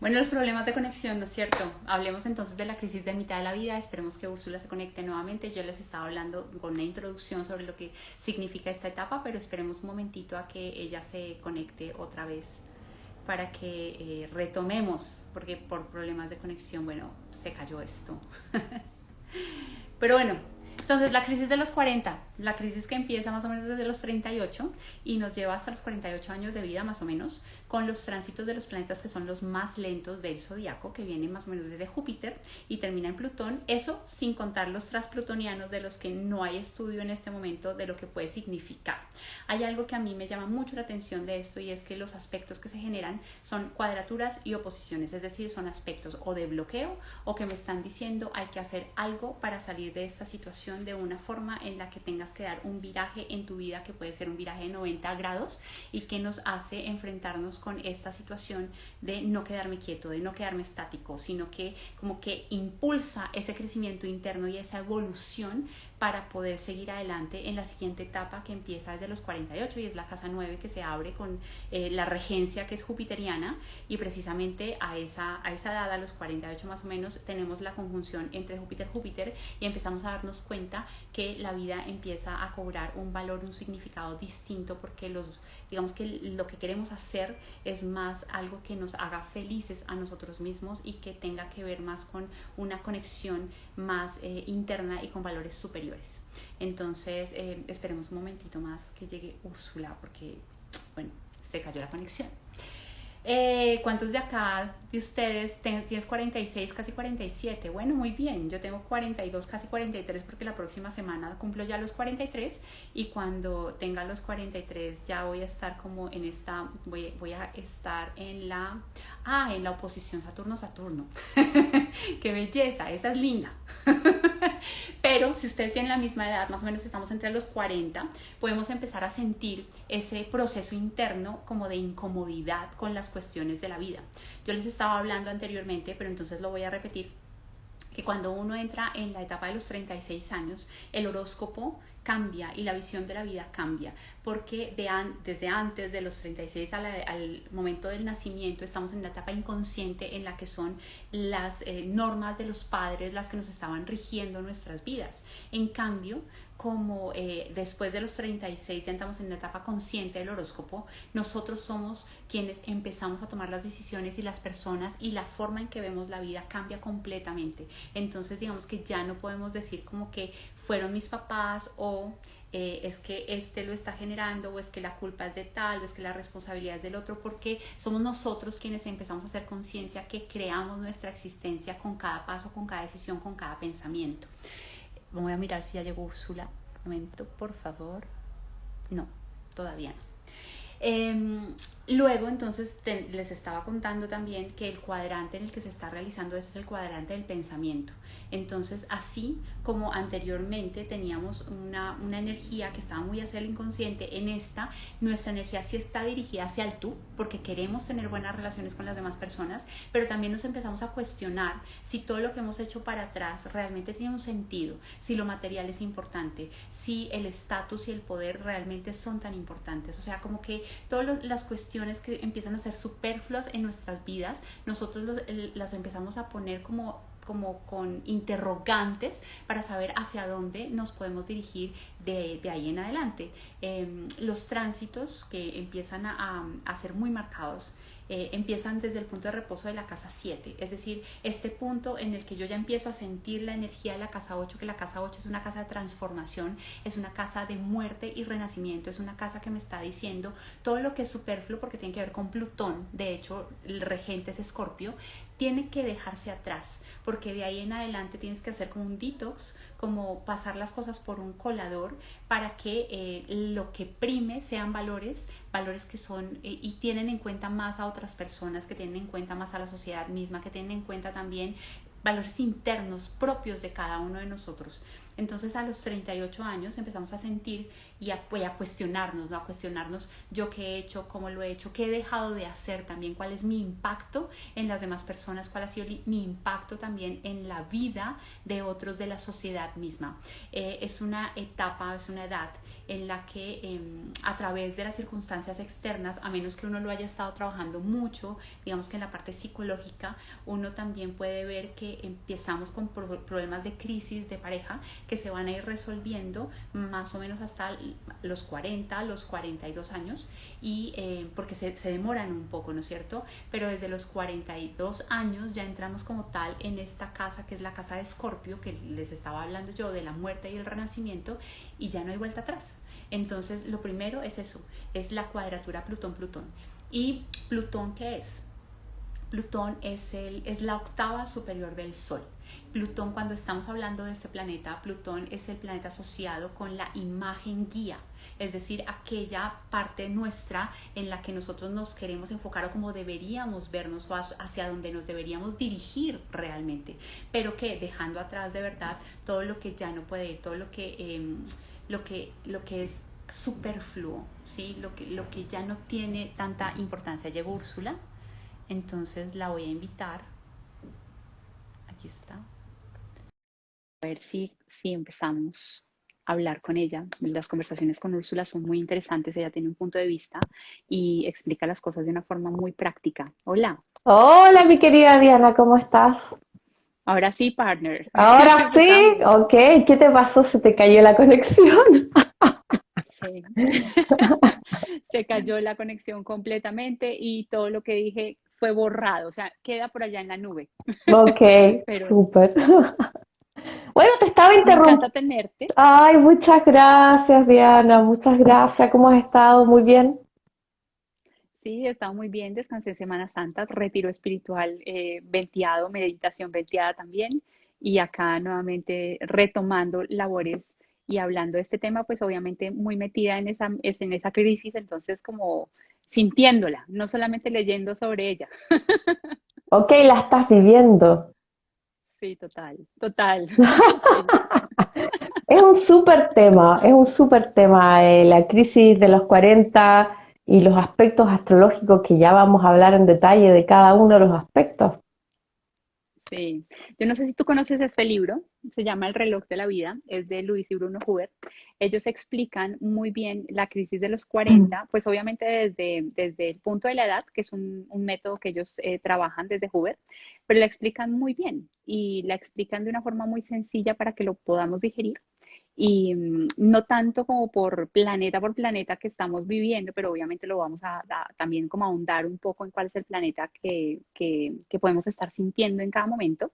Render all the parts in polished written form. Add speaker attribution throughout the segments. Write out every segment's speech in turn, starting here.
Speaker 1: Bueno, los problemas de conexión, ¿no es cierto? Hablemos entonces de la crisis de mitad de la vida. Esperemos que Úrsula se conecte nuevamente. Yo les estaba hablando con una introducción sobre lo que significa esta etapa, pero esperemos un momentito a que ella se conecte otra vez para que retomemos, porque por problemas de conexión, bueno, se cayó esto. Pero bueno, entonces la crisis de los 40, la crisis que empieza más o menos desde los 38 y nos lleva hasta los 48 años de vida más o menos, con los tránsitos de los planetas que son los más lentos del zodiaco, que vienen más o menos desde Júpiter y termina en Plutón. Eso sin contar los transplutonianos, de los que no hay estudio en este momento de lo que puede significar. Hay algo que a mí me llama mucho la atención de esto, y es que los aspectos que se generan son cuadraturas y oposiciones, es decir, son aspectos o de bloqueo o que me están diciendo hay que hacer algo para salir de esta situación de una forma en la que tengas que dar un viraje en tu vida, que puede ser un viraje de 90 grados y que nos hace enfrentarnos con esta situación de no quedarme quieto, de no quedarme estático, sino que como que impulsa ese crecimiento interno y esa evolución para poder seguir adelante en la siguiente etapa, que empieza desde los 48 y es la casa 9, que se abre con la regencia, que es jupiteriana, y precisamente a esa edad, a los 48 más o menos, tenemos la conjunción entre Júpiter y empezamos a darnos cuenta que la vida empieza a cobrar un valor, un significado distinto, porque digamos que lo que queremos hacer es más algo que nos haga felices a nosotros mismos y que tenga que ver más con una conexión más interna y con valores superiores. Entonces esperemos un momentito más que llegue Úrsula, porque bueno, se cayó la conexión. ¿Cuántos de acá de ustedes tienes 46, casi 47? Bueno, muy bien, yo tengo 42, casi 43, porque la próxima semana cumplo ya los 43, y cuando tenga los 43 ya voy a estar como en esta, voy a estar en la oposición Saturno-Saturno. ¡Qué belleza! Esa es linda. Pero si ustedes tienen la misma edad, más o menos estamos entre los 40, podemos empezar a sentir ese proceso interno como de incomodidad con las cuestiones de la vida. Yo les estaba hablando anteriormente, pero entonces lo voy a repetir, que cuando uno entra en la etapa de los 36 años, el horóscopo cambia y la visión de la vida cambia, porque desde antes de los 36 al momento del nacimiento estamos en la etapa inconsciente, en la que son las normas de los padres las que nos estaban rigiendo nuestras vidas. En cambio, como después de los 36 ya entramos en la etapa consciente del horóscopo, nosotros somos quienes empezamos a tomar las decisiones, y las personas y la forma en que vemos la vida cambia completamente. Entonces digamos que ya no podemos decir como que fueron mis papás, o es que este lo está generando, o es que la culpa es de tal, o es que la responsabilidad es del otro, porque somos nosotros quienes empezamos a hacer conciencia, que creamos nuestra existencia con cada paso, con cada decisión, con cada pensamiento. Voy a mirar si ya llegó Úrsula. Un momento, por favor. No, todavía no. Luego entonces les estaba contando también que el cuadrante en el que se está realizando es el cuadrante del pensamiento. Entonces, así como anteriormente teníamos una energía que estaba muy hacia el inconsciente, en esta nuestra energía sí está dirigida hacia el tú, porque queremos tener buenas relaciones con las demás personas, pero también nos empezamos a cuestionar si todo lo que hemos hecho para atrás realmente tiene un sentido, si lo material es importante, si el estatus y el poder realmente son tan importantes. O sea, como que todas las cuestiones que empiezan a ser superfluas en nuestras vidas, nosotros las empezamos a poner como con interrogantes para saber hacia dónde nos podemos dirigir de ahí en adelante. Los tránsitos que empiezan a ser muy marcados empiezan desde el punto de reposo de la casa 7, es decir, este punto en el que yo ya empiezo a sentir la energía de la casa 8, que la casa 8 es una casa de transformación, es una casa de muerte y renacimiento, es una casa que me está diciendo todo lo que es superfluo, porque tiene que ver con Plutón. De hecho, el regente es Escorpio, tiene que dejarse atrás, porque de ahí en adelante tienes que hacer como un detox, como pasar las cosas por un colador, para que lo que prime sean valores que son y tienen en cuenta más a otras personas, que tienen en cuenta más a la sociedad misma, que tienen en cuenta también valores internos propios de cada uno de nosotros. Entonces a los 38 años empezamos a sentir y a cuestionarnos, ¿no? A cuestionarnos yo qué he hecho, cómo lo he hecho, qué he dejado de hacer también, cuál es mi impacto en las demás personas, cuál ha sido mi impacto también en la vida de otros, de la sociedad misma. Es una etapa, es una edad en la que a través de las circunstancias externas, a menos que uno lo haya estado trabajando mucho, digamos que en la parte psicológica, uno también puede ver que empezamos con problemas de crisis de pareja que se van a ir resolviendo más o menos hasta los 40, los 42 años, y porque se demoran un poco, ¿no es cierto? Pero desde los 42 años ya entramos como tal en esta casa que es la casa de Escorpio, que les estaba hablando yo de la muerte y el renacimiento, y ya no hay vuelta atrás. Entonces lo primero es eso, es la cuadratura Plutón-Plutón. ¿Y Plutón qué es? Plutón es la octava superior del Sol. Plutón, cuando estamos hablando de este planeta, Plutón es el planeta asociado con la imagen guía, es decir, aquella parte nuestra en la que nosotros nos queremos enfocar o como deberíamos vernos o hacia donde nos deberíamos dirigir realmente, pero que dejando atrás de verdad todo lo que ya no puede ir, todo lo que es superfluo, ¿sí? Lo que ya no tiene tanta importancia. Llegó Úrsula, entonces la voy a invitar. Aquí está. A ver si empezamos a hablar con ella. Las conversaciones con Úrsula son muy interesantes. Ella tiene un punto de vista y explica las cosas de una forma muy práctica. Hola.
Speaker 2: Hola, mi querida Diana, ¿cómo estás?
Speaker 1: Ahora sí, partner.
Speaker 2: Ahora sí,
Speaker 1: Empezamos.
Speaker 2: ok, ¿qué te pasó? ¿Se te cayó la conexión?
Speaker 1: Sí. Se cayó la conexión completamente y todo lo que dije fue borrado. O sea, queda por allá en la nube.
Speaker 2: Ok,
Speaker 1: Pero
Speaker 2: súper. Bueno, te estaba
Speaker 1: me
Speaker 2: interrumpiendo.
Speaker 1: encanta tenerte.
Speaker 2: Ay, muchas gracias, Diana, muchas gracias. ¿Cómo has estado? Muy bien.
Speaker 1: Sí, he estado muy bien, descansé en Semana Santa, retiro espiritual venteado, meditación venteada también, y acá nuevamente retomando labores y hablando de este tema, pues obviamente muy metida en esa crisis, entonces como sintiéndola, no solamente leyendo sobre ella.
Speaker 2: Ok, la estás viviendo.
Speaker 1: Sí, total, total. Sí.
Speaker 2: Es un súper tema, la crisis de los 40 y los aspectos astrológicos que ya vamos a hablar en detalle de cada uno de los aspectos.
Speaker 1: Sí, yo no sé si tú conoces este libro, se llama El reloj de la vida, es de Luis y Bruno Huber. Ellos explican muy bien la crisis de los 40, pues obviamente desde el punto de la edad, que es un método que ellos trabajan desde Huber, pero la explican muy bien y la explican de una forma muy sencilla para que lo podamos digerir y no tanto como por planeta que estamos viviendo, pero obviamente lo vamos a también como ahondar un poco en cuál es el planeta que podemos estar sintiendo en cada momento,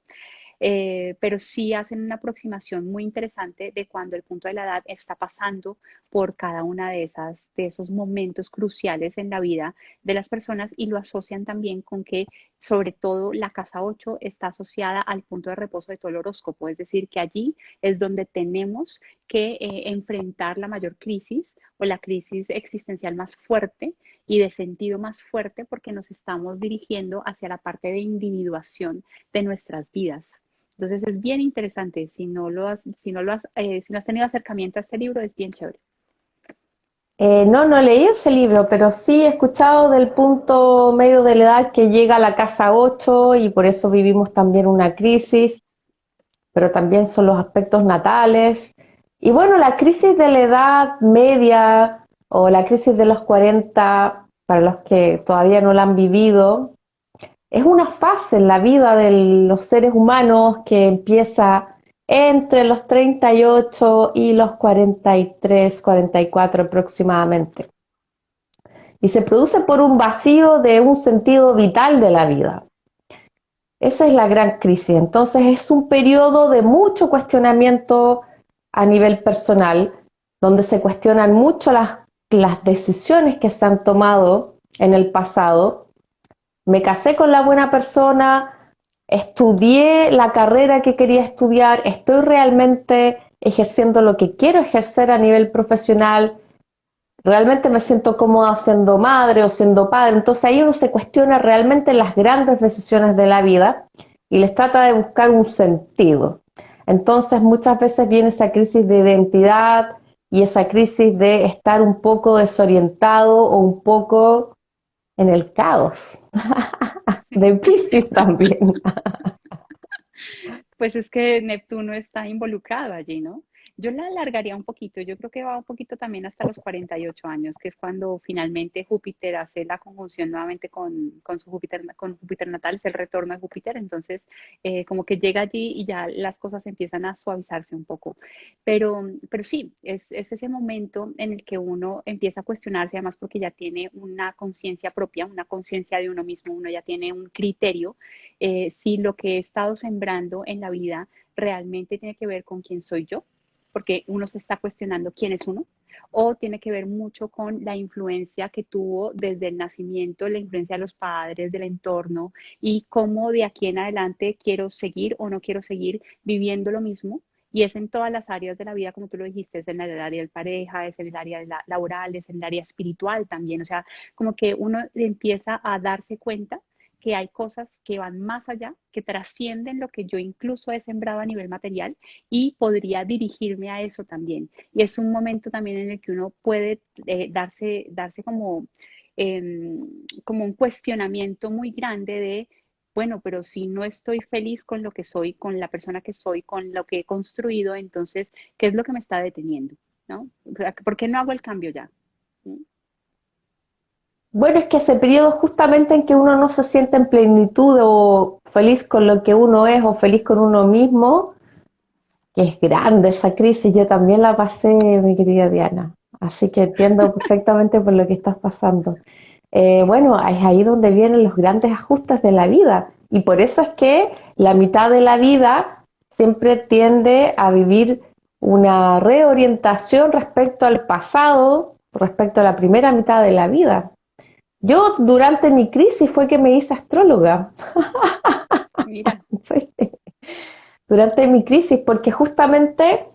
Speaker 1: pero sí hacen una aproximación muy interesante de cuando el punto de la edad está pasando por cada una de esos momentos cruciales en la vida de las personas y lo asocian también con que sobre todo la casa 8 está asociada al punto de reposo de todo el horóscopo, es decir, que allí es donde tenemos que enfrentar la mayor crisis o la crisis existencial más fuerte y de sentido más fuerte porque nos estamos dirigiendo hacia la parte de individuación de nuestras vidas. Entonces es bien interesante, si no has tenido acercamiento a este libro, es bien chévere.
Speaker 2: No, no he leído ese libro, pero sí he escuchado del punto medio de la edad que llega a la casa 8 y por eso vivimos también una crisis, pero también son los aspectos natales. Y bueno, la crisis de la edad media o la crisis de los 40, para los que todavía no la han vivido, es una fase en la vida de los seres humanos que empieza entre los 38 y los 43, 44 aproximadamente. Y se produce por un vacío de un sentido vital de la vida. Esa es la gran crisis. Entonces es un periodo de mucho cuestionamiento a nivel personal, donde se cuestionan mucho las decisiones que se han tomado en el pasado. Me casé con la buena persona, estudié la carrera que quería estudiar, estoy realmente ejerciendo lo que quiero ejercer a nivel profesional, realmente me siento cómoda siendo madre o siendo padre. Entonces ahí uno se cuestiona realmente las grandes decisiones de la vida y les trata de buscar un sentido. Entonces muchas veces viene esa crisis de identidad y esa crisis de estar un poco desorientado o un poco en el caos. De Piscis también.
Speaker 1: Pues es que Neptuno está involucrado allí, ¿no? Yo la alargaría un poquito, yo creo que va un poquito también hasta los 48 años, que es cuando finalmente Júpiter hace la conjunción nuevamente con Júpiter natal, es el retorno de Júpiter, entonces como que llega allí y ya las cosas empiezan a suavizarse un poco. Pero sí, es ese momento en el que uno empieza a cuestionarse, además porque ya tiene una conciencia propia, una conciencia de uno mismo, uno ya tiene un criterio, si lo que he estado sembrando en la vida realmente tiene que ver con quién soy yo, porque uno se está cuestionando quién es uno, o tiene que ver mucho con la influencia que tuvo desde el nacimiento, la influencia de los padres, del entorno, y cómo de aquí en adelante quiero seguir o no quiero seguir viviendo lo mismo. Y es en todas las áreas de la vida, como tú lo dijiste, es en el área de pareja, es en el área de laboral, es en el área espiritual también. O sea, como que uno empieza a darse cuenta que hay cosas que van más allá, que trascienden lo que yo incluso he sembrado a nivel material y podría dirigirme a eso también. Y es un momento también en el que uno puede darse como un cuestionamiento muy grande de, bueno, pero si no estoy feliz con lo que soy, con la persona que soy, con lo que he construido, entonces, ¿qué es lo que me está deteniendo? ¿No? O sea, ¿por qué no hago el cambio ya? ¿Mm?
Speaker 2: Bueno, es que ese periodo justamente en que uno no se siente en plenitud o feliz con lo que uno es o feliz con uno mismo, que es grande esa crisis, yo también la pasé, mi querida Diana. Así que entiendo perfectamente por lo que estás pasando. Bueno, es ahí donde vienen los grandes ajustes de la vida. Y por eso es que la mitad de la vida siempre tiende a vivir una reorientación respecto al pasado, respecto a la primera mitad de la vida. Yo durante mi crisis fue que me hice astróloga.
Speaker 1: Mira,
Speaker 2: Sí. Durante mi crisis, porque justamente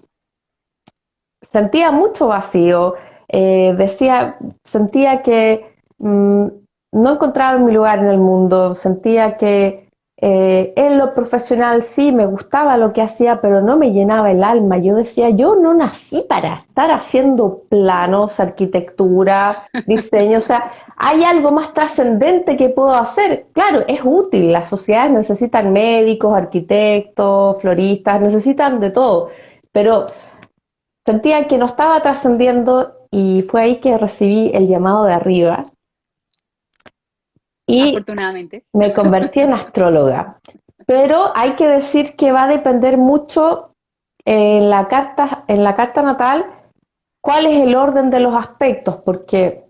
Speaker 2: sentía mucho vacío, sentía que no encontraba mi lugar en el mundo, sentía que en lo profesional sí me gustaba lo que hacía, pero no me llenaba el alma. Yo decía, yo no nací para estar haciendo planos, arquitectura, diseño, o sea, hay algo más trascendente que puedo hacer. Claro, es útil, las sociedades necesitan médicos, arquitectos, floristas, necesitan de todo, pero sentía que no estaba trascendiendo y fue ahí que recibí el llamado de arriba y
Speaker 1: afortunadamente.
Speaker 2: me convertí en astróloga. Pero hay que decir que va a depender mucho en la carta natal cuál es el orden de los aspectos, porque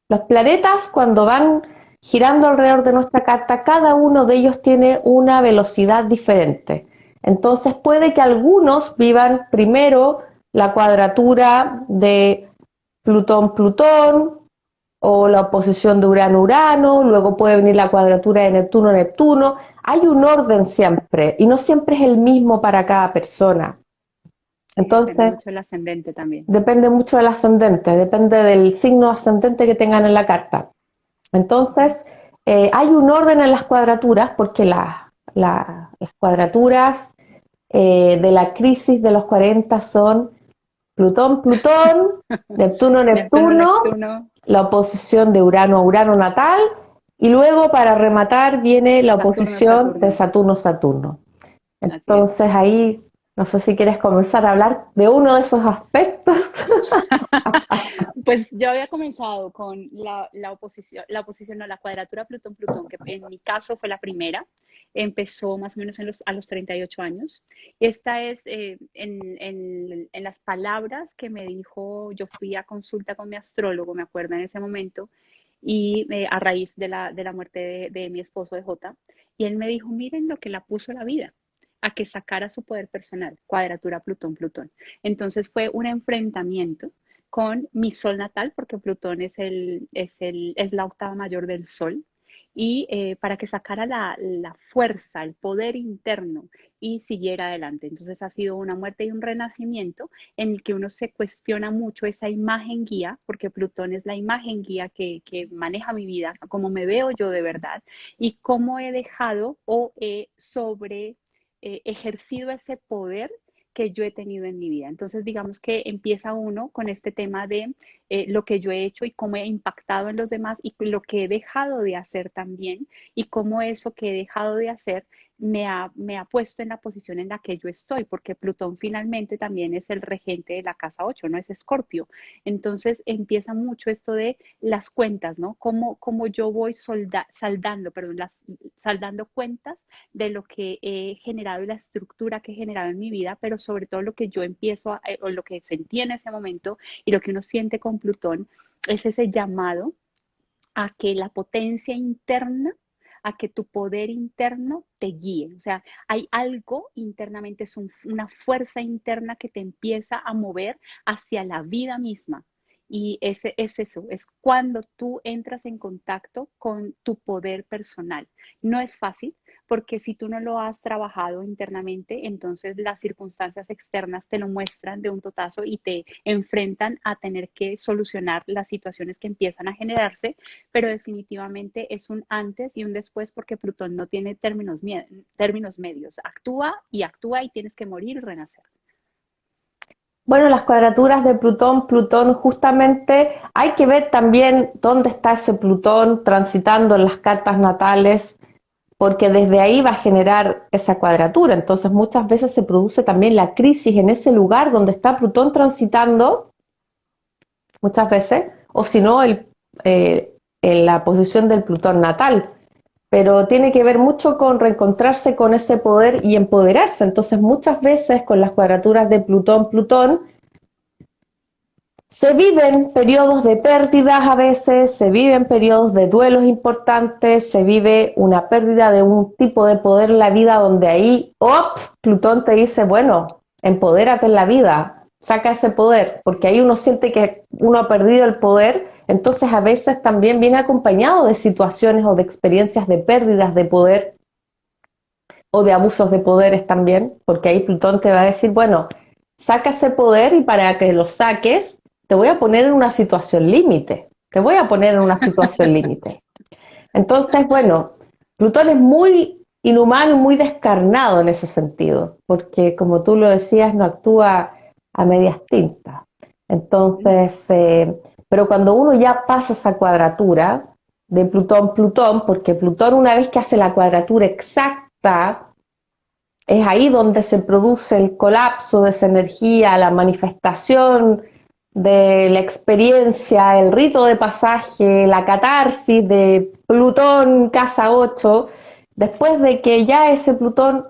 Speaker 2: los planetas cuando van girando alrededor de nuestra carta, cada uno de ellos tiene una velocidad diferente. Entonces puede que algunos vivan primero la cuadratura de Plutón-Plutón o la oposición de Urano-Urano, luego puede venir la cuadratura de Neptuno-Neptuno. Hay un orden siempre y no siempre es el mismo para cada persona.
Speaker 1: Sí, depende
Speaker 2: Entonces,
Speaker 1: mucho del ascendente también.
Speaker 2: depende mucho del ascendente, depende del signo ascendente que tengan en la carta. Entonces, hay un orden en las cuadraturas porque las cuadraturas de la crisis de los 40 son Plutón-Plutón,
Speaker 1: Neptuno,
Speaker 2: Neptuno-Neptuno,
Speaker 1: Neptuno,
Speaker 2: la oposición de Urano a Urano natal y luego para rematar viene la
Speaker 1: Saturno,
Speaker 2: oposición de
Speaker 1: Saturno.
Speaker 2: Saturno-Saturno.
Speaker 1: Así es.
Speaker 2: Entonces ahí no sé si quieres comenzar a hablar de uno de esos aspectos.
Speaker 1: Pues yo había comenzado con la oposición, no, la cuadratura Plutón-Plutón, que en mi caso fue la primera. Empezó más o menos a los 38 años. Esta es en las palabras que me dijo, yo fui a consulta con mi astrólogo, me acuerdo en ese momento, y a raíz de la muerte de mi esposo de Jota, y él me dijo, miren lo que la puso la vida, a que sacara su poder personal, cuadratura Plutón-Plutón. Entonces fue un enfrentamiento con mi sol natal, porque Plutón es la octava mayor del sol, y para que sacara la fuerza, el poder interno y siguiera adelante. Entonces ha sido una muerte y un renacimiento en el que uno se cuestiona mucho esa imagen guía, porque Plutón es la imagen guía que maneja mi vida, cómo me veo yo de verdad y cómo he dejado o he ejercido ese poder que yo he tenido en mi vida. Entonces, digamos que empieza uno con este tema de lo que yo he hecho y cómo he impactado en los demás y lo que he dejado de hacer también y cómo eso que he dejado de hacer me ha puesto en la posición en la que yo estoy, porque Plutón finalmente también es el regente de la casa 8, no es Escorpio. Entonces empieza mucho esto de las cuentas, ¿no? Cómo yo voy saldando, perdón, saldando cuentas de lo que he generado y la estructura que he generado en mi vida, pero sobre todo lo que yo empiezo o lo que sentí en ese momento y lo que uno siente con Plutón es ese llamado a que la potencia interna, a que tu poder interno te guíe. O sea, hay algo internamente, es una fuerza interna que te empieza a mover hacia la vida misma. Y ese es eso, es cuando tú entras en contacto con tu poder personal. No es fácil, porque si tú no lo has trabajado internamente, entonces las circunstancias externas te lo muestran de un totazo y te enfrentan a tener que solucionar las situaciones que empiezan a generarse, pero definitivamente es un antes y un después porque Plutón no tiene términos medios. Actúa y tienes que morir y renacer.
Speaker 2: Bueno, las cuadraturas de Plutón, Plutón justamente hay que ver también dónde está ese Plutón transitando en las cartas natales, porque desde ahí va a generar esa cuadratura. Entonces muchas veces se produce también la crisis en ese lugar donde está Plutón transitando, muchas veces, o si no, en la posición del Plutón natal. Pero tiene que ver mucho con reencontrarse con ese poder y empoderarse. Entonces muchas veces con las cuadraturas de Plutón, Plutón, se viven periodos de pérdidas a veces, se viven periodos de duelos importantes, se vive una pérdida de un tipo de poder en la vida donde ahí, ¡op!, Plutón te dice, bueno, empodérate en la vida, saca ese poder, porque ahí uno siente que uno ha perdido el poder, entonces a veces también viene acompañado de situaciones o de experiencias de pérdidas de poder o de abusos de poderes también, porque ahí Plutón te va a decir, bueno, saca ese poder y para que lo saques, te voy a poner en una situación límite, te voy a poner en una situación límite. Entonces, bueno, Plutón es muy inhumano y muy descarnado en ese sentido, porque como tú lo decías, no actúa a medias tintas. Entonces, pero cuando uno ya pasa esa cuadratura de Plutón-Plutón, porque Plutón una vez que hace la cuadratura exacta, es ahí donde se produce el colapso de esa energía, la manifestación de la experiencia, el rito de pasaje, la catarsis de Plutón casa 8, después de que ya ese Plutón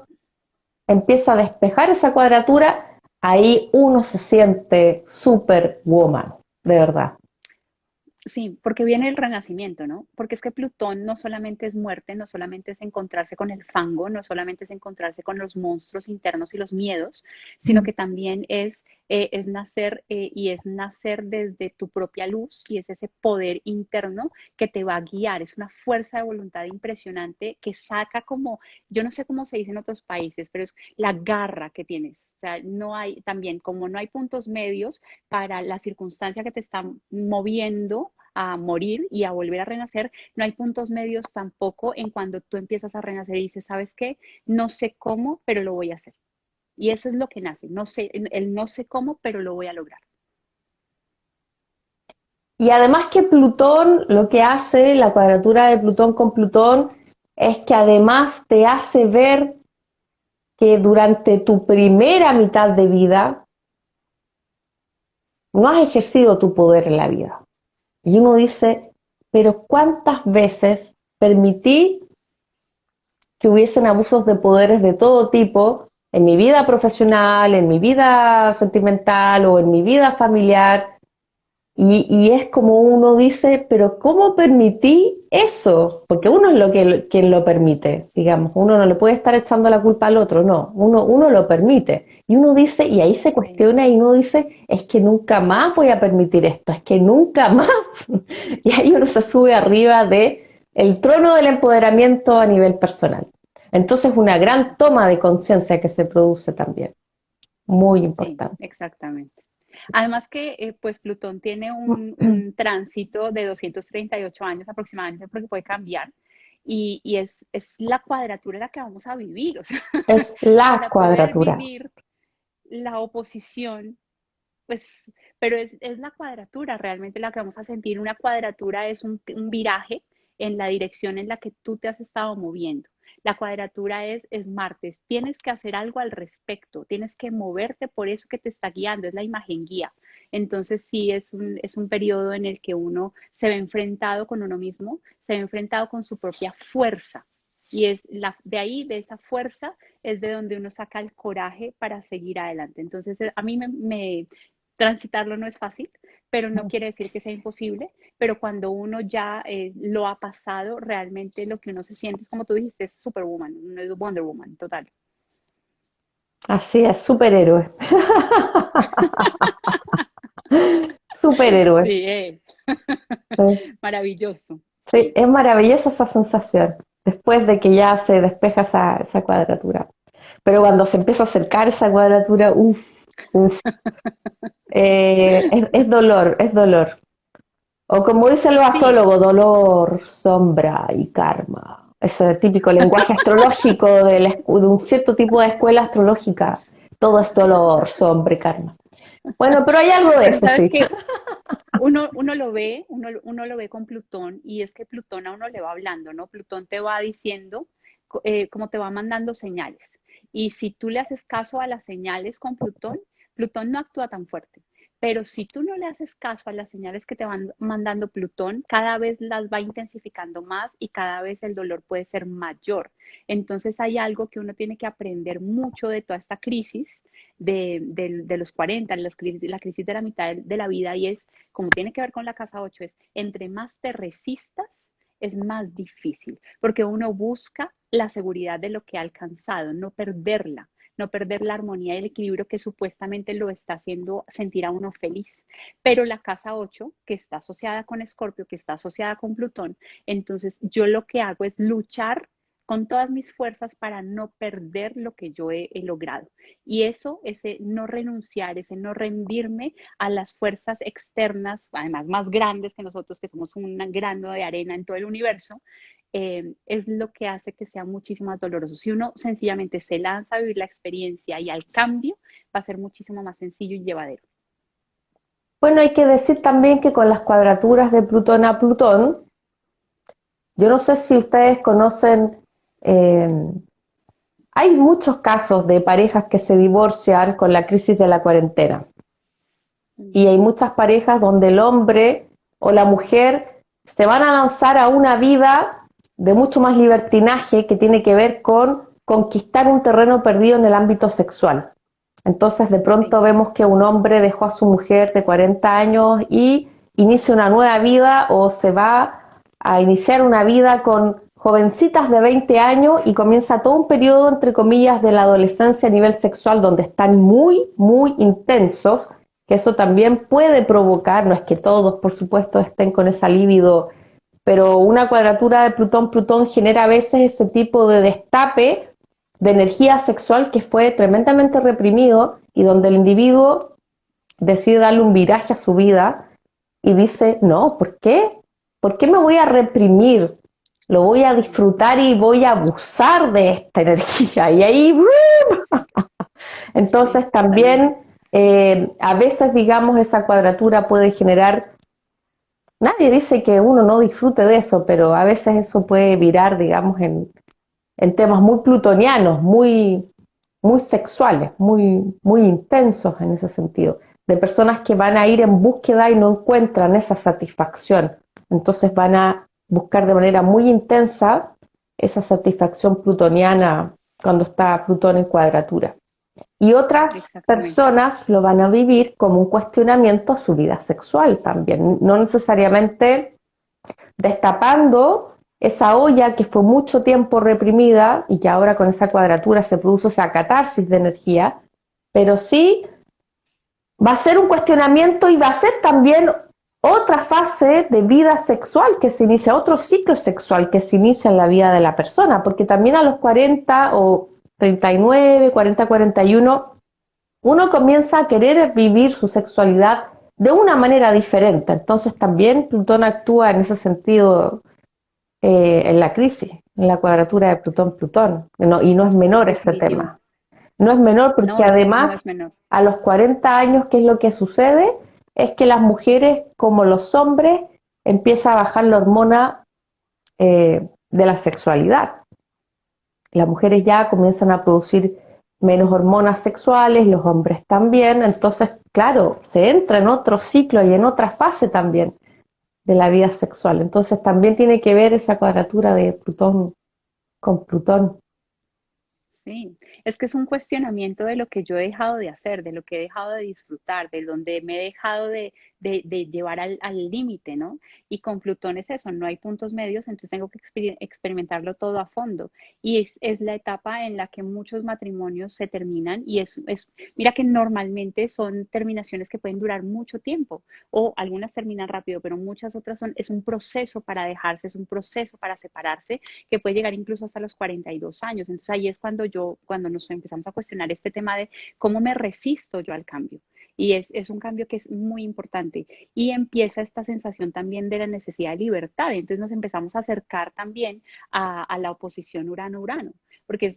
Speaker 2: empieza a despejar esa cuadratura, ahí uno se siente superwoman, de verdad.
Speaker 1: Sí, porque viene el renacimiento, ¿no? Porque es que Plutón no solamente es muerte, no solamente es encontrarse con el fango, no solamente es encontrarse con los monstruos internos y los miedos, sino que también es nacer y es nacer desde tu propia luz y es ese poder interno que te va a guiar. Es una fuerza de voluntad impresionante que saca como, yo no sé cómo se dice en otros países, pero es la garra que tienes. O sea, no hay, también como no hay puntos medios para la circunstancia que te está moviendo a morir y a volver a renacer, no hay puntos medios tampoco en cuando tú empiezas a renacer y dices, ¿sabes qué? No sé cómo, pero lo voy a hacer. Y eso es lo que nace, no sé, el no sé cómo, pero lo voy a lograr.
Speaker 2: Y además que Plutón, lo que hace la cuadratura de Plutón con Plutón, es que además te hace ver que durante tu primera mitad de vida no has ejercido tu poder en la vida. Y uno dice, pero ¿cuántas veces permití que hubiesen abusos de poderes de todo tipo en mi vida profesional, en mi vida sentimental o en mi vida familiar? Y es como uno dice, pero ¿cómo permití eso? Porque uno es quien lo permite, digamos, uno no le puede estar echando la culpa al otro, no, uno lo permite. Y uno dice, y ahí se
Speaker 1: Sí.
Speaker 2: cuestiona y uno dice, es que nunca más voy a permitir esto, es que nunca más. Y ahí uno se sube arriba de el trono del empoderamiento a nivel personal. Entonces una gran toma de conciencia que se produce también, muy
Speaker 1: Sí,
Speaker 2: importante.
Speaker 1: exactamente. Además que pues Plutón tiene un tránsito de 238 años aproximadamente porque puede cambiar y es la cuadratura en la que vamos a vivir, o sea,
Speaker 2: Es la
Speaker 1: para poder
Speaker 2: cuadratura.
Speaker 1: vivir la oposición, pues pero es la cuadratura realmente la que vamos a sentir. Una cuadratura es un viraje en la dirección en la que tú te has estado moviendo. La cuadratura es martes, tienes que hacer algo al respecto, tienes que moverte por eso que te está guiando, es la imagen guía. Entonces sí es un periodo en el que uno se ve enfrentado con uno mismo, se ve enfrentado con su propia fuerza. Y de ahí, de esa fuerza, es de donde uno saca el coraje para seguir adelante. Entonces, a mí transitarlo no es fácil, pero no quiere decir que sea imposible. Pero cuando uno ya lo ha pasado, realmente lo que uno se siente, como tú dijiste, es Superwoman, no es Wonder Woman, total.
Speaker 2: Así es, superhéroe. Superhéroe.
Speaker 1: Sí,
Speaker 2: Sí,
Speaker 1: maravilloso.
Speaker 2: sí,
Speaker 1: Sí.
Speaker 2: es maravillosa esa sensación, después de que ya se despeja esa cuadratura. Pero cuando se empieza a acercar esa cuadratura, uff, uff, es dolor, es dolor. O como dicen los
Speaker 1: Sí,
Speaker 2: astrólogos, dolor, sombra y karma. Ese típico lenguaje astrológico de un cierto tipo de escuela astrológica. Todo es dolor, sombra y karma. Bueno, pero hay algo de
Speaker 1: pero
Speaker 2: eso,
Speaker 1: sabes
Speaker 2: sí.
Speaker 1: que uno lo ve con Plutón y es que Plutón a uno le va hablando, ¿no? Plutón te va diciendo, como te va mandando señales. Y si tú le haces caso a las señales con Plutón, Plutón no actúa tan fuerte. Pero si tú no le haces caso a las señales que te van mandando Plutón, cada vez las va intensificando más y cada vez el dolor puede ser mayor. Entonces hay algo que uno tiene que aprender mucho de toda esta crisis de los 40, la crisis de la mitad de la vida, y es, como tiene que ver con la casa 8, es entre más te resistas, es más difícil, porque uno busca la seguridad de lo que ha alcanzado, no perderla, no perder la armonía y el equilibrio que supuestamente lo está haciendo sentir a uno feliz. Pero la casa 8, que está asociada con Escorpio, que está asociada con Plutón, entonces yo lo que hago es luchar con todas mis fuerzas para no perder lo que yo he logrado. Y eso, ese no renunciar, ese no rendirme a las fuerzas externas, además más grandes que nosotros, que somos un grano de arena en todo el universo, es lo que hace que sea muchísimo más doloroso. Si uno sencillamente se lanza a vivir la experiencia y al cambio, va a ser muchísimo más sencillo y llevadero.
Speaker 2: Bueno, hay que decir también que con las cuadraturas de Plutón a Plutón, yo no sé si ustedes conocen, eh, hay muchos casos de parejas que se divorcian con la crisis de la cuarentena. Y hay muchas parejas donde el hombre o la mujer se van a lanzar a una vida de mucho más libertinaje que tiene que ver con conquistar un terreno perdido en el ámbito sexual. Entonces de
Speaker 1: Sí,
Speaker 2: pronto vemos que un hombre dejó a su mujer de 40 años y inicia una nueva vida o se va a iniciar una vida con jovencitas de 20 años y comienza todo un periodo, entre comillas, de la adolescencia a nivel sexual donde están muy, muy intensos, que eso también puede provocar, no es que todos, por supuesto, estén con esa libido, pero una cuadratura de Plutón-Plutón genera a veces ese tipo de destape de energía sexual que fue tremendamente reprimido y donde el individuo decide darle un viraje a su vida y dice, no, ¿por qué? ¿Por qué me voy a reprimir? Lo voy a disfrutar y voy a abusar de esta energía. Y ahí,
Speaker 1: sí,
Speaker 2: entonces
Speaker 1: totalmente.
Speaker 2: también a veces, digamos, esa cuadratura puede generar, nadie dice que uno no disfrute de eso, pero a veces eso puede virar, digamos, en temas muy plutonianos, muy, muy sexuales, muy, muy intensos en ese sentido, de personas que van a ir en búsqueda y no encuentran esa satisfacción. Entonces van a buscar de manera muy intensa esa satisfacción plutoniana cuando está Plutón en cuadratura. Y otras
Speaker 1: Exactamente.
Speaker 2: personas lo van a vivir como un cuestionamiento a su vida sexual también, no necesariamente destapando esa olla que fue mucho tiempo reprimida y que ahora con esa cuadratura se produce esa catarsis de energía, pero sí va a ser un cuestionamiento y va a ser también otra fase de vida sexual que se inicia, otro ciclo sexual que se inicia en la vida de la persona, porque también a los 40 o 39, 40, 41, uno comienza a querer vivir su sexualidad de una manera diferente. Entonces también Plutón actúa en ese sentido en la crisis, en la cuadratura de Plutón-Plutón. No, y no es menor ese
Speaker 1: Definitivo.
Speaker 2: tema. No es menor porque
Speaker 1: No, no
Speaker 2: además
Speaker 1: es menor.
Speaker 2: a los 40 años, ¿qué es lo que sucede? es que las mujeres, como los hombres, empieza a bajar la hormona de la sexualidad. Las mujeres ya comienzan a producir menos hormonas sexuales, los hombres también, entonces, claro, se entra en otro ciclo y en otra fase también de la vida sexual. Entonces también tiene que ver esa cuadratura de Plutón con Plutón.
Speaker 1: Sí, es que es un cuestionamiento de lo que yo he dejado de hacer, de lo que he dejado de disfrutar, de donde me he dejado de llevar al límite, ¿no? Y con Plutón es eso, no hay puntos medios, entonces tengo que experimentarlo todo a fondo. Y es la etapa en la que muchos matrimonios se terminan y mira que normalmente son terminaciones que pueden durar mucho tiempo, o algunas terminan rápido, pero muchas otras es un proceso para dejarse, es un proceso para separarse que puede llegar incluso hasta los 42 años. Entonces ahí es cuando nos empezamos a cuestionar este tema de cómo me resisto yo al cambio. Y es un cambio que es muy importante. Y empieza esta sensación también de la necesidad de libertad. Entonces nos empezamos a acercar también a la oposición Urano-Urano. Porque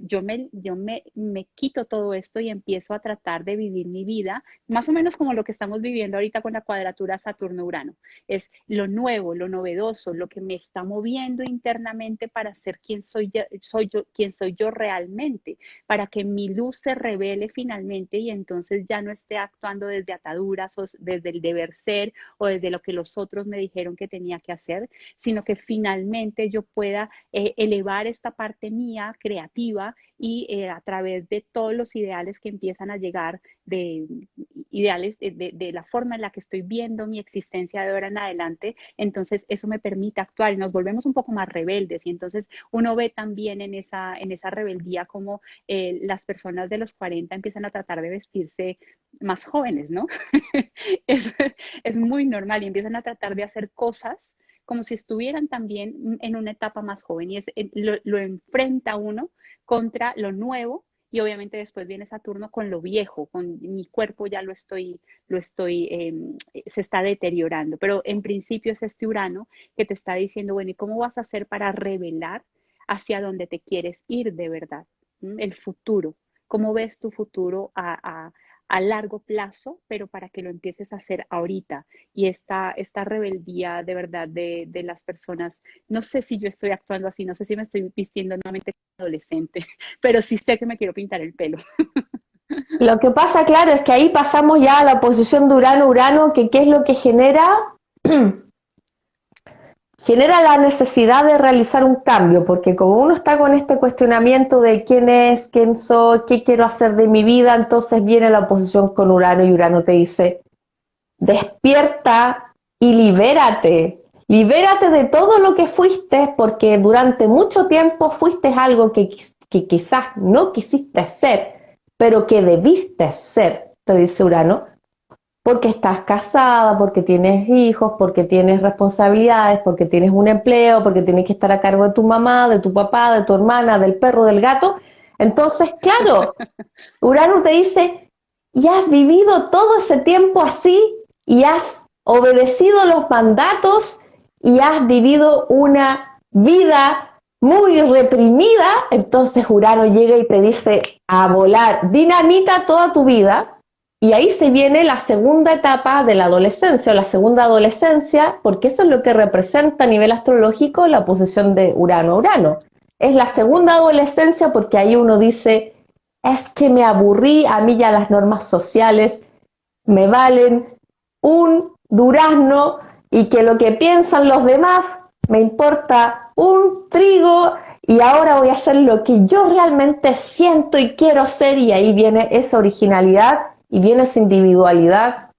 Speaker 1: me quito todo esto y empiezo a tratar de vivir mi vida, más o menos como lo que estamos viviendo ahorita con la cuadratura Saturno-Urano. Es lo nuevo, lo novedoso, lo que me está moviendo internamente para ser quien soy yo realmente, para que mi luz se revele finalmente y entonces ya no esté actuando desde ataduras o desde el deber ser o desde lo que los otros me dijeron que tenía que hacer, sino que finalmente yo pueda elevar esta parte mía creativa y a través de todos los ideales que empiezan a llegar, de ideales de la forma en la que estoy viendo mi existencia de ahora en adelante, entonces eso me permite actuar y nos volvemos un poco más rebeldes y entonces uno ve también en esa rebeldía como las personas de los 40 empiezan a tratar de vestirse más jóvenes, ¿no? es, es muy normal y empiezan a tratar de hacer cosas como si estuvieran también en una etapa más joven y lo enfrenta uno contra lo nuevo y obviamente después viene Saturno con lo viejo, con mi cuerpo ya se está deteriorando, pero en principio es este Urano que te está diciendo, bueno, ¿y cómo vas a hacer para revelar hacia dónde te quieres ir de verdad? El futuro, ¿cómo ves tu futuro a largo plazo, pero para que lo empieces a hacer ahorita? Y esta rebeldía de verdad de las personas, no sé si yo estoy actuando así, no sé si me estoy vistiendo nuevamente como adolescente, pero sí sé que me quiero pintar el pelo.
Speaker 2: Lo que pasa, claro, es que ahí pasamos ya a la posición de Urano-Urano, que ¿qué es lo que genera? Genera la necesidad de realizar un cambio, porque como uno está con este cuestionamiento de quién es, quién soy, qué quiero hacer de mi vida, entonces viene la oposición con Urano y Urano te dice, despierta y libérate. Libérate de todo lo que fuiste, porque durante mucho tiempo fuiste algo que quizás no quisiste ser, pero que debiste ser, te dice Urano, porque estás casada, porque tienes hijos, porque tienes responsabilidades, porque tienes un empleo, porque tienes que estar a cargo de tu mamá, de tu papá, de tu hermana, del perro, del gato. Entonces, claro, Urano te dice, y has vivido todo ese tiempo así, y has obedecido los mandatos, y has vivido una vida muy reprimida. Entonces Urano llega y te dice, a volar, dinamita toda tu vida. Y ahí se viene la segunda etapa de la adolescencia, o la segunda adolescencia, porque eso es lo que representa a nivel astrológico la posición de Urano a Urano. Es la segunda adolescencia porque ahí uno dice, es que me aburrí, a mí ya las normas sociales me valen un durazno y que lo que piensan los demás me importa un trigo y ahora voy a hacer lo que yo realmente siento y quiero ser, y ahí viene esa originalidad y viene esa individualidad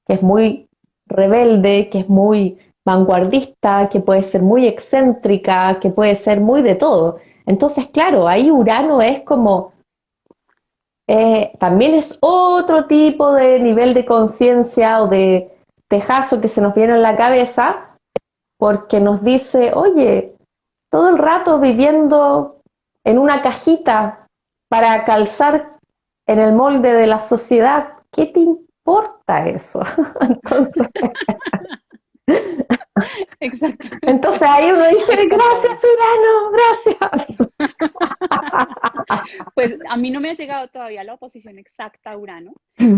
Speaker 2: que es muy rebelde, que es muy vanguardista, que puede ser muy excéntrica, que puede ser muy de todo. Entonces, claro, ahí Urano es como, también es otro tipo de nivel de conciencia o de tejazo que se nos viene en la cabeza, porque nos dice, oye, todo el rato viviendo en una cajita para calzar en el molde de la sociedad, ¿qué te importa eso? Entonces,
Speaker 1: Exactamente.
Speaker 2: entonces ahí uno dice, gracias, Urano, gracias.
Speaker 1: Pues a a mí no me ha llegado todavía la oposición exacta a Urano,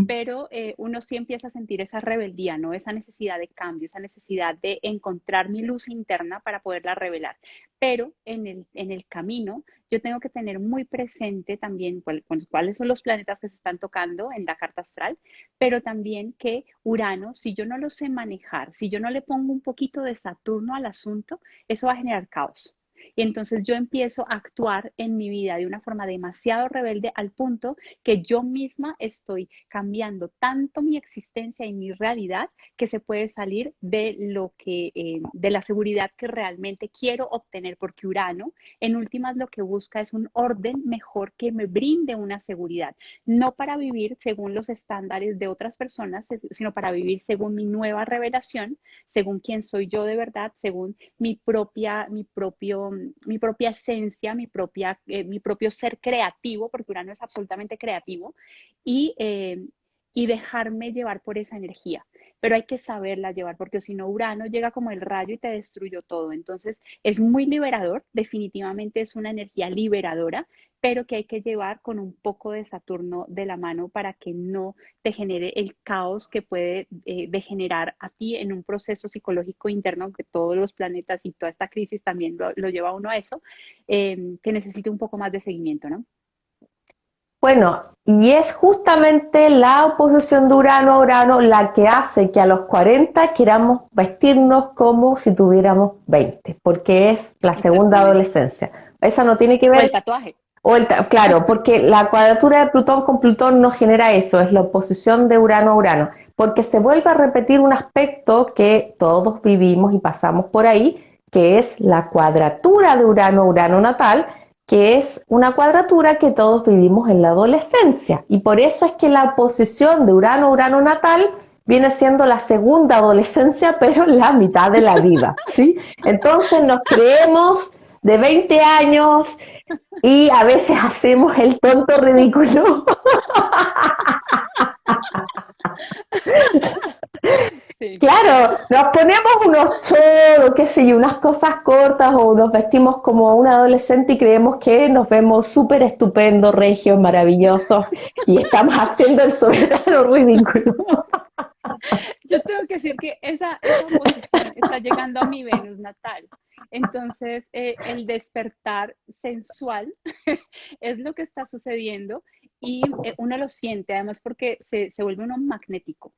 Speaker 1: pero uno sí empieza a sentir esa rebeldía, ¿no? Esa necesidad de cambio, esa necesidad de encontrar mi luz interna para poderla revelar. Pero en el camino yo tengo que tener muy presente también cuáles son los planetas que se están tocando en la carta astral, pero también que Urano, si yo no lo sé manejar, si yo no le pongo un poquito de Saturno al asunto, eso va a generar caos. Y entonces yo empiezo a actuar en mi vida de una forma demasiado rebelde al punto que yo misma estoy cambiando tanto mi existencia y mi realidad que se puede salir de de la seguridad que realmente quiero obtener, porque Urano, en últimas, lo que busca es un orden mejor que me brinde una seguridad, no para vivir según los estándares de otras personas, sino para vivir según mi nueva revelación, según quién soy yo de verdad, según mi propia esencia, mi propio ser creativo, porque Urano es absolutamente creativo, y, eh, y dejarme llevar por esa energía. Pero hay que saberla llevar, porque si no, Urano llega como el rayo y te destruyó todo. Entonces, es muy liberador, definitivamente es una energía liberadora, pero que hay que llevar con un poco de Saturno de la mano para que no te genere el caos que puede degenerar a ti en un proceso psicológico interno, que todos los planetas y toda esta crisis también lo lleva a uno a eso, que necesite un poco más de seguimiento, ¿no?
Speaker 2: Bueno, y es justamente la oposición de Urano a Urano la que hace que a los 40 queramos vestirnos como si tuviéramos 20, porque es la segunda
Speaker 1: Exactamente.
Speaker 2: adolescencia. Esa no tiene que
Speaker 1: O el
Speaker 2: ver,
Speaker 1: tatuaje.
Speaker 2: claro, porque la cuadratura de Plutón con Plutón no genera eso, es la oposición de Urano a Urano, porque se vuelve a repetir un aspecto que todos vivimos y pasamos por ahí, que es la cuadratura de Urano a Urano natal, que es una cuadratura que todos vivimos en la adolescencia. Y por eso es que la oposición de Urano a Urano natal viene siendo la segunda adolescencia, pero en la mitad de la vida, ¿sí? Entonces nos creemos de 20 años y a veces hacemos el tonto ridículo.
Speaker 1: Sí.
Speaker 2: Claro, nos ponemos unos choros, qué sé yo, unas cosas cortas o nos vestimos como un adolescente y creemos que nos vemos súper estupendos, regios, maravillosos y estamos haciendo el soberano ridículo.
Speaker 1: Yo tengo que decir que esa oposición está llegando a mi Venus natal. Entonces, el despertar sensual es lo que está sucediendo y uno lo siente, además porque se vuelve uno magnético.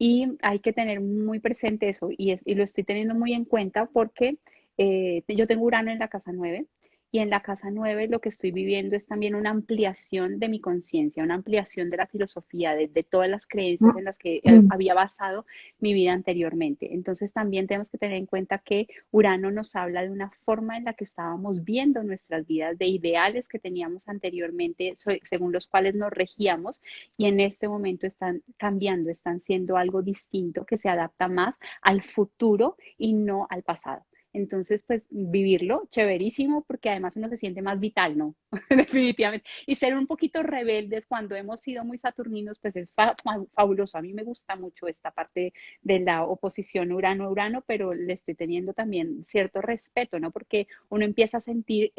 Speaker 1: Y hay que tener muy presente eso y lo estoy teniendo muy en cuenta porque yo tengo Urano en la casa 9 y en la casa 9 lo que estoy viviendo es también una ampliación de mi conciencia, una ampliación de la filosofía, de todas las creencias en las que había basado mi vida anteriormente. Entonces también tenemos que tener en cuenta que Urano nos habla de una forma en la que estábamos viendo nuestras vidas, de ideales que teníamos anteriormente, según los cuales nos regíamos, y en este momento están cambiando, están siendo algo distinto que se adapta más al futuro y no al pasado. Entonces, pues vivirlo, chéverísimo, porque además uno se siente más vital, ¿no? Definitivamente. Y ser un poquito rebeldes cuando hemos sido muy saturninos, pues es fabuloso. A mí me gusta mucho esta parte de la oposición Urano-Urano, pero le estoy teniendo también cierto respeto, ¿no? Porque uno empieza a sentir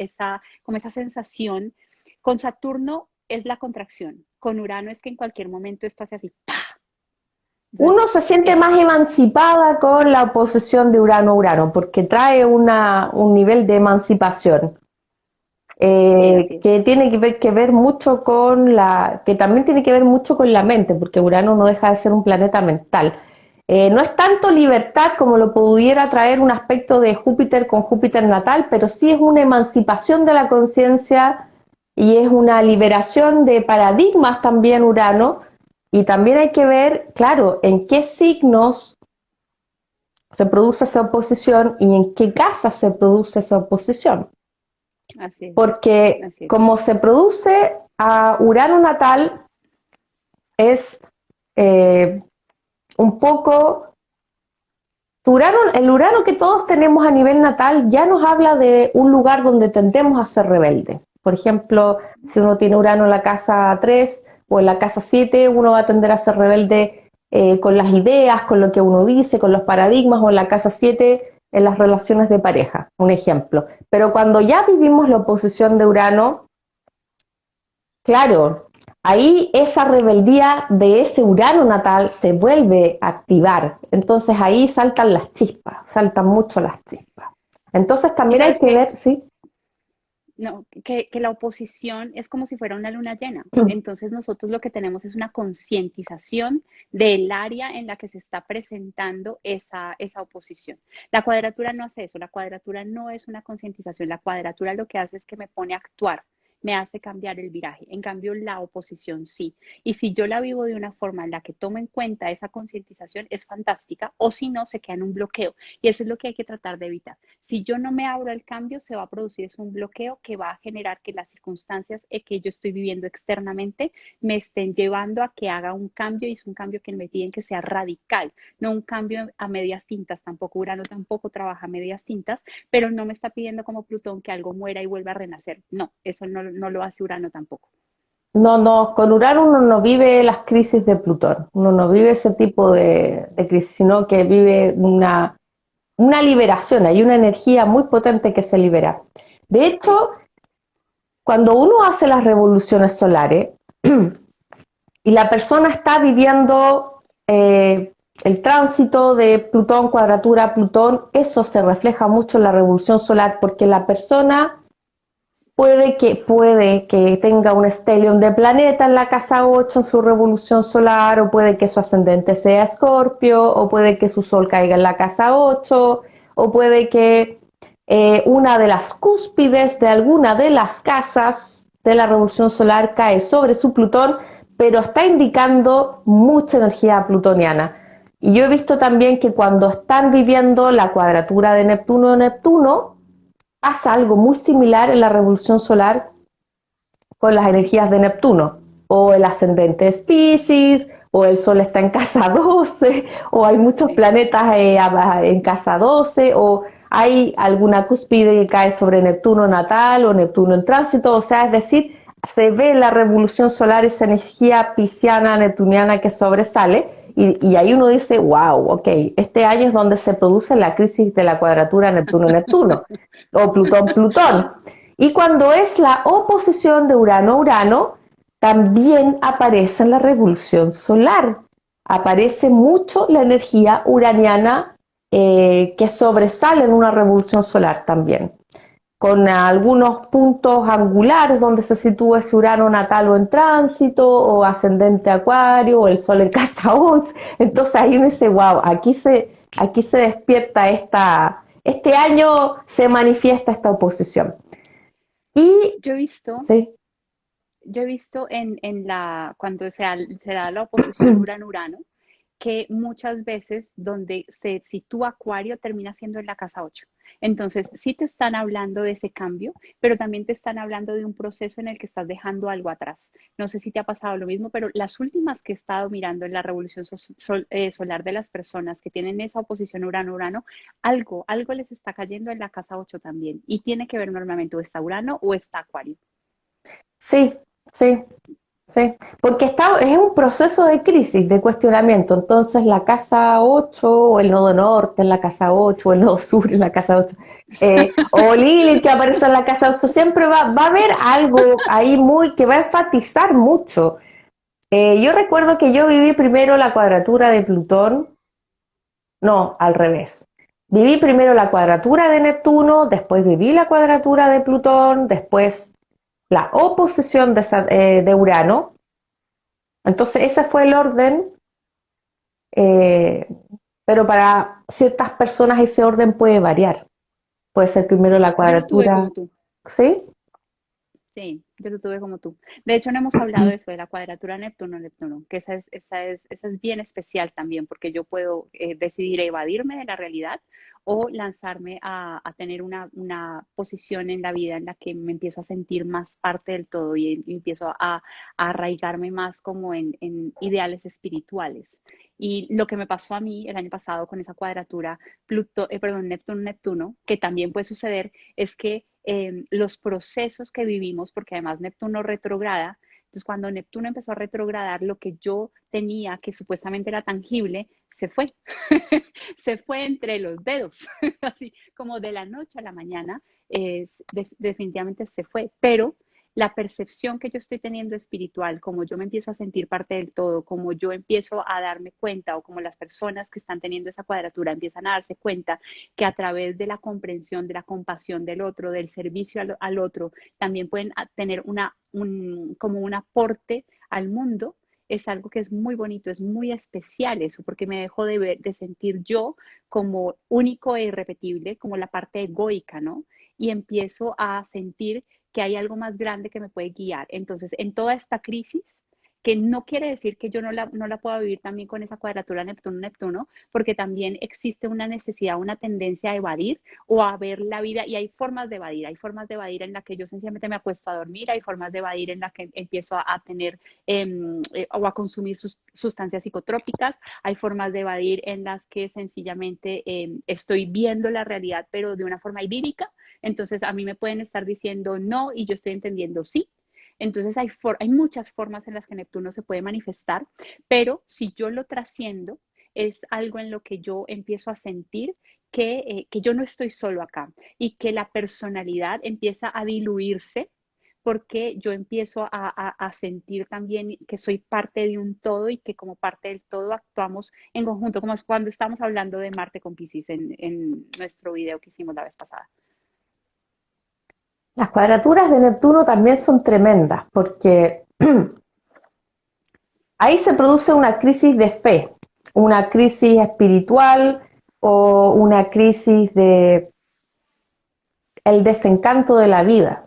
Speaker 1: como esa sensación. Con Saturno es la contracción, con Urano es que en cualquier momento esto hace así, ¡pah! Entonces,
Speaker 2: Uno se siente
Speaker 1: eso.
Speaker 2: más emancipada con la oposición de Urano a Urano, porque trae un nivel de emancipación
Speaker 1: Sí, así es.
Speaker 2: que tiene que ver mucho con que también tiene que ver mucho con la mente, porque Urano no deja de ser un planeta mental. No es tanto libertad como lo pudiera traer un aspecto de Júpiter con Júpiter natal, pero sí es una emancipación de la conciencia y es una liberación de paradigmas también Urano. Y también hay que ver, claro, en qué signos se produce esa oposición y en qué casa se produce esa oposición.
Speaker 1: Así es,
Speaker 2: Porque
Speaker 1: así es.
Speaker 2: como se produce a Urano natal, es un poco... el Urano que todos tenemos a nivel natal ya nos habla de un lugar donde tendemos a ser rebeldes. Por ejemplo, si uno tiene Urano en la casa 3 o en la casa 7, uno va a tender a ser rebelde con las ideas, con lo que uno dice, con los paradigmas, o en la casa 7 en las relaciones de pareja, un ejemplo. Pero cuando ya vivimos la oposición de Urano, claro, ahí esa rebeldía de ese Urano natal se vuelve a activar. Entonces ahí saltan las chispas, saltan mucho las chispas. Entonces
Speaker 1: Y
Speaker 2: también hay
Speaker 1: sabes
Speaker 2: que
Speaker 1: que
Speaker 2: ver, ¿sí?
Speaker 1: no, que la oposición es como si fuera una luna llena. Entonces nosotros lo que tenemos es una concientización del área en la que se está presentando esa oposición. La cuadratura no hace eso, la cuadratura no es una concientización, la cuadratura lo que hace es que me pone a actuar, me hace cambiar el viraje. En cambio, la oposición sí. Y si yo la vivo de una forma en la que tomo en cuenta esa concientización, es fantástica, o si no, se queda en un bloqueo. Y eso es lo que hay que tratar de evitar. Si yo no me abro al cambio, se va a producir es un bloqueo que va a generar que las circunstancias que yo estoy viviendo externamente me estén llevando a que haga un cambio y es un cambio que me piden que sea radical, no un cambio a medias tintas, tampoco Urano tampoco trabaja a medias tintas, pero no me está pidiendo como Plutón que algo muera y vuelva a renacer. No, eso no lo hace Urano tampoco.
Speaker 2: No, no, con Urano uno no vive las crisis de Plutón, uno no vive ese tipo de crisis, sino que vive una liberación, hay una energía muy potente que se libera. De
Speaker 1: Sí.
Speaker 2: hecho, cuando uno hace las revoluciones solares y la persona está viviendo el tránsito de Plutón, cuadratura Plutón, eso se refleja mucho en la revolución solar porque la persona puede que tenga un stellium de planeta en la casa 8 en su revolución solar, o puede que su ascendente sea Escorpio, o puede que su sol caiga en la casa 8, o puede que una de las cúspides de alguna de las casas de la revolución solar cae sobre su Plutón, pero está indicando mucha energía plutoniana. Y yo he visto también que cuando están viviendo la cuadratura de Neptuno, pasa algo muy similar en la revolución solar con las
Speaker 1: Sí.
Speaker 2: energías de Neptuno, o el ascendente es Piscis, o el Sol está en casa 12, o hay muchos
Speaker 1: Sí.
Speaker 2: planetas en casa 12, o hay alguna cúspide que cae sobre Neptuno natal o Neptuno en tránsito, o sea, es decir, se ve en la revolución solar esa energía pisciana, neptuniana que sobresale, y ahí uno dice, wow, ok, este año es donde se produce la crisis de la cuadratura Neptuno-Neptuno, o Plutón-Plutón. Y cuando es la oposición de Urano-Urano, también aparece en la revolución solar. Aparece mucho la energía uraniana que sobresale en una revolución solar también, con algunos puntos angulares donde se sitúa ese Urano natal o en tránsito, o ascendente Acuario, o el Sol en casa 11. Entonces ahí uno dice, wow, aquí se despierta este año se manifiesta esta oposición. Y
Speaker 1: Yo he visto
Speaker 2: sí,
Speaker 1: Yo he visto cuando se da la oposición Urano-Urano, que muchas veces donde se sitúa Acuario termina siendo en la casa 8. Entonces, sí te están hablando de ese cambio, pero también te están hablando de un proceso en el que estás dejando algo atrás. No sé si te ha pasado lo mismo, pero las últimas que he estado mirando en la revolución solar de las personas que tienen esa oposición Urano-Urano, algo les está cayendo en la casa 8 también. Y tiene que ver normalmente o está Urano o está Acuario.
Speaker 2: sí, sí, sí, porque es un proceso de crisis, de cuestionamiento. Entonces, la casa 8 o el nodo norte en la casa 8 o el nodo sur en la casa 8 o Lilith que aparece en la casa 8 siempre va a haber algo ahí muy que va a enfatizar mucho. Yo recuerdo que yo viví primero la cuadratura de Plutón, no, al revés. Viví primero la cuadratura de Neptuno, después viví la cuadratura de Plutón, después la oposición de Urano. Entonces ese fue el orden, eh, pero para ciertas personas ese orden puede variar. Puede ser primero la
Speaker 1: Yo lo tuve
Speaker 2: cuadratura,
Speaker 1: como tú.
Speaker 2: ¿sí?
Speaker 1: Sí, yo lo tuve como tú. De hecho, no hemos hablado de eso, de la cuadratura Neptuno-Neptuno, que esa es bien especial también, porque yo puedo decidir evadirme de la realidad o lanzarme a tener una posición en la vida en la que me empiezo a sentir más parte del todo y empiezo a arraigarme más como en ideales espirituales. Y lo que me pasó a mí el año pasado con esa cuadratura perdón, Neptuno-Neptuno, que también puede suceder, es que los procesos que vivimos, porque además Neptuno retrograda, entonces cuando Neptuno empezó a retrogradar, lo que yo tenía, que supuestamente era tangible, se fue, se fue entre los dedos, así como de la noche a la mañana, definitivamente se fue, pero la percepción que yo estoy teniendo espiritual, como yo me empiezo a sentir parte del todo, como yo empiezo a darme cuenta o como las personas que están teniendo esa cuadratura empiezan a darse cuenta que a través de la comprensión, de la compasión del otro, del servicio al otro, también pueden tener como un aporte al mundo, es algo que es muy bonito, es muy especial eso, porque me dejo de sentir yo como único e irrepetible, como la parte egoica, ¿no? Y empiezo a sentir que hay algo más grande que me puede guiar. Entonces, en toda esta crisis, que no quiere decir que yo no la pueda vivir también con esa cuadratura Neptuno-Neptuno, porque también existe una necesidad, una tendencia a evadir o a ver la vida, y hay formas de evadir en la que yo sencillamente me acuesto a dormir, hay formas de evadir en la que empiezo a tener o a consumir sustancias psicotrópicas, hay formas de evadir en las que sencillamente estoy viendo la realidad, pero de una forma idílica. Entonces a mí me pueden estar diciendo no y yo estoy entendiendo sí. Entonces hay muchas formas en las que Neptuno se puede manifestar, pero si yo lo trasciendo, es algo en lo que yo empiezo a sentir que yo no estoy solo acá y que la personalidad empieza a diluirse porque yo empiezo a sentir también que soy parte de un todo y que como parte del todo actuamos en conjunto, como es cuando estamos hablando de Marte con Piscis en nuestro video que hicimos la vez pasada.
Speaker 2: Las cuadraturas de Neptuno también son tremendas porque ahí se produce una crisis de fe, una crisis espiritual o una crisis de el desencanto de la vida.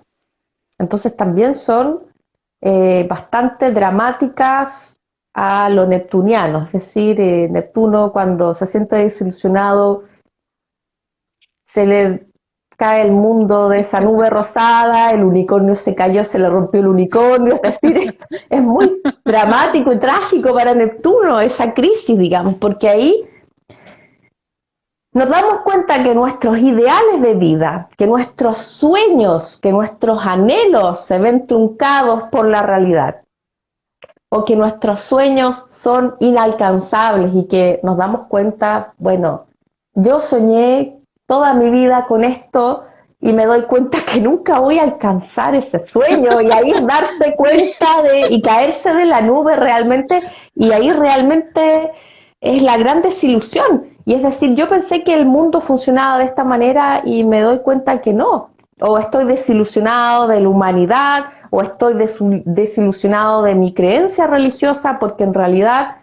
Speaker 2: Entonces también son bastante dramáticas a lo neptuniano, es decir, Neptuno cuando se siente desilusionado se le cae el mundo de esa nube rosada, el unicornio se cayó, se le rompió el unicornio, es decir, es muy dramático y trágico para Neptuno esa crisis, digamos, porque ahí nos damos cuenta que nuestros ideales de vida, que nuestros sueños, que nuestros anhelos se ven truncados por la realidad, o que nuestros sueños son inalcanzables y que nos damos cuenta, bueno, yo soñé toda mi vida con esto y me doy cuenta que nunca voy a alcanzar ese sueño, y ahí es darse cuenta y caerse de la nube realmente, y ahí realmente es la gran desilusión. Y es decir, yo pensé que el mundo funcionaba de esta manera y me doy cuenta que no, o estoy desilusionado de la humanidad, o estoy desilusionado de mi creencia religiosa porque en realidad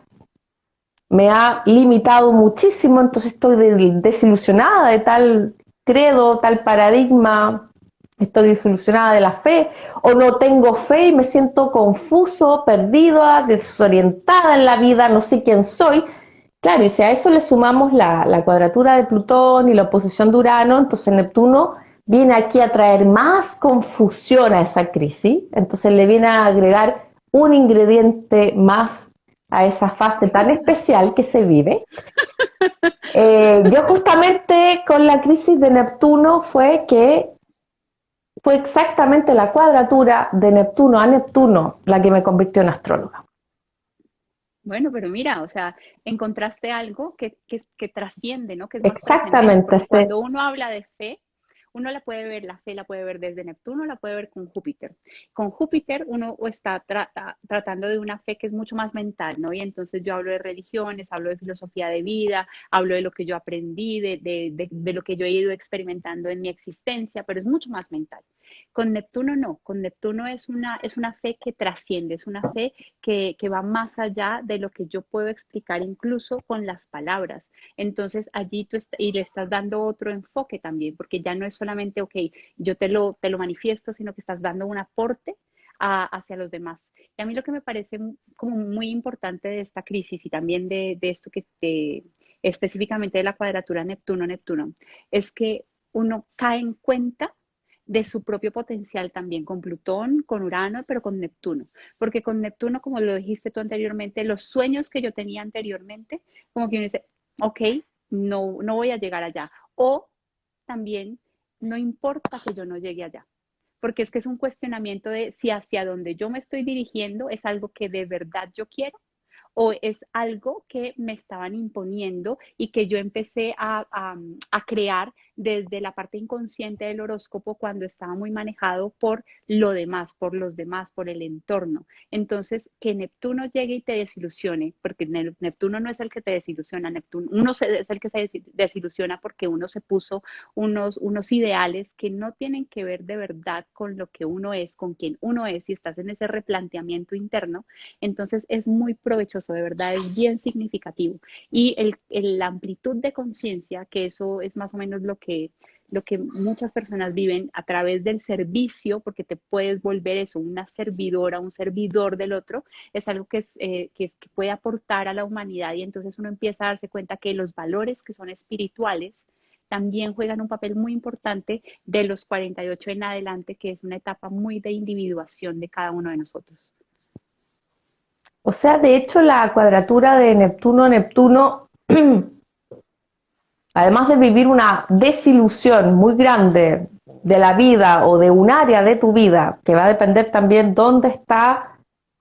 Speaker 2: me ha limitado muchísimo, entonces estoy desilusionada de tal credo, tal paradigma, estoy desilusionada de la fe, o no tengo fe y me siento confuso, perdida, desorientada en la vida, no sé quién soy. Claro, y si a eso le sumamos la cuadratura de Plutón y la oposición de Urano, entonces Neptuno viene aquí a traer más confusión a esa crisis, entonces le viene a agregar un ingrediente más a esa fase tan especial que se vive. Yo justamente con la crisis de Neptuno fue que fue exactamente la cuadratura de Neptuno a Neptuno la que me convirtió en astróloga.
Speaker 1: Bueno, pero mira, o sea, encontraste algo que trasciende, ¿no? Que es más trascendente,
Speaker 2: Exactamente,
Speaker 1: porque
Speaker 2: sí.
Speaker 1: cuando uno habla de fe, uno la puede ver, la fe la puede ver desde Neptuno, la puede ver con Júpiter. Con Júpiter uno está tratando de una fe que es mucho más mental, ¿no? Y entonces yo hablo de religiones, hablo de filosofía de vida, hablo de lo que yo aprendí, de lo que yo he ido experimentando en mi existencia, pero es mucho más mental. Con Neptuno no, con Neptuno es una fe que trasciende, es una fe que va más allá de lo que yo puedo explicar incluso con las palabras. Entonces allí y le estás dando otro enfoque también, porque ya no es solamente, ok, yo te lo manifiesto, sino que estás dando un aporte hacia los demás. Y a mí lo que me parece como muy importante de esta crisis y también de esto específicamente de la cuadratura Neptuno-Neptuno, es que uno cae en cuenta de su propio potencial también con Plutón, con Urano, pero con Neptuno. Porque con Neptuno, como lo dijiste tú anteriormente, los sueños que yo tenía anteriormente, como que uno dice, ok, no voy a llegar allá. O también no importa que yo no llegue allá. Porque es que es un cuestionamiento de si hacia donde yo me estoy dirigiendo es algo que de verdad yo quiero o es algo que me estaban imponiendo y que yo empecé a crear desde la parte inconsciente del horóscopo cuando estaba muy manejado por lo demás, por los demás, por el entorno. Entonces, que Neptuno llegue y te desilusione, porque Neptuno no es el que te desilusiona, Neptuno, es el que se desilusiona porque uno se puso unos ideales que no tienen que ver de verdad con lo que uno es, con quien uno es, y estás en ese replanteamiento interno, entonces es muy provechoso, de verdad, es bien significativo. Y la amplitud de conciencia, que eso es más o menos lo que muchas personas viven a través del servicio, porque te puedes volver eso, una servidora, un servidor del otro, es algo que puede aportar a la humanidad y entonces uno empieza a darse cuenta que los valores que son espirituales también juegan un papel muy importante de los 48 en adelante, que es una etapa muy de individuación de cada uno de nosotros.
Speaker 2: O sea, de hecho, la cuadratura de Neptuno-Neptuno, además de vivir una desilusión muy grande de la vida o de un área de tu vida, que va a depender también dónde está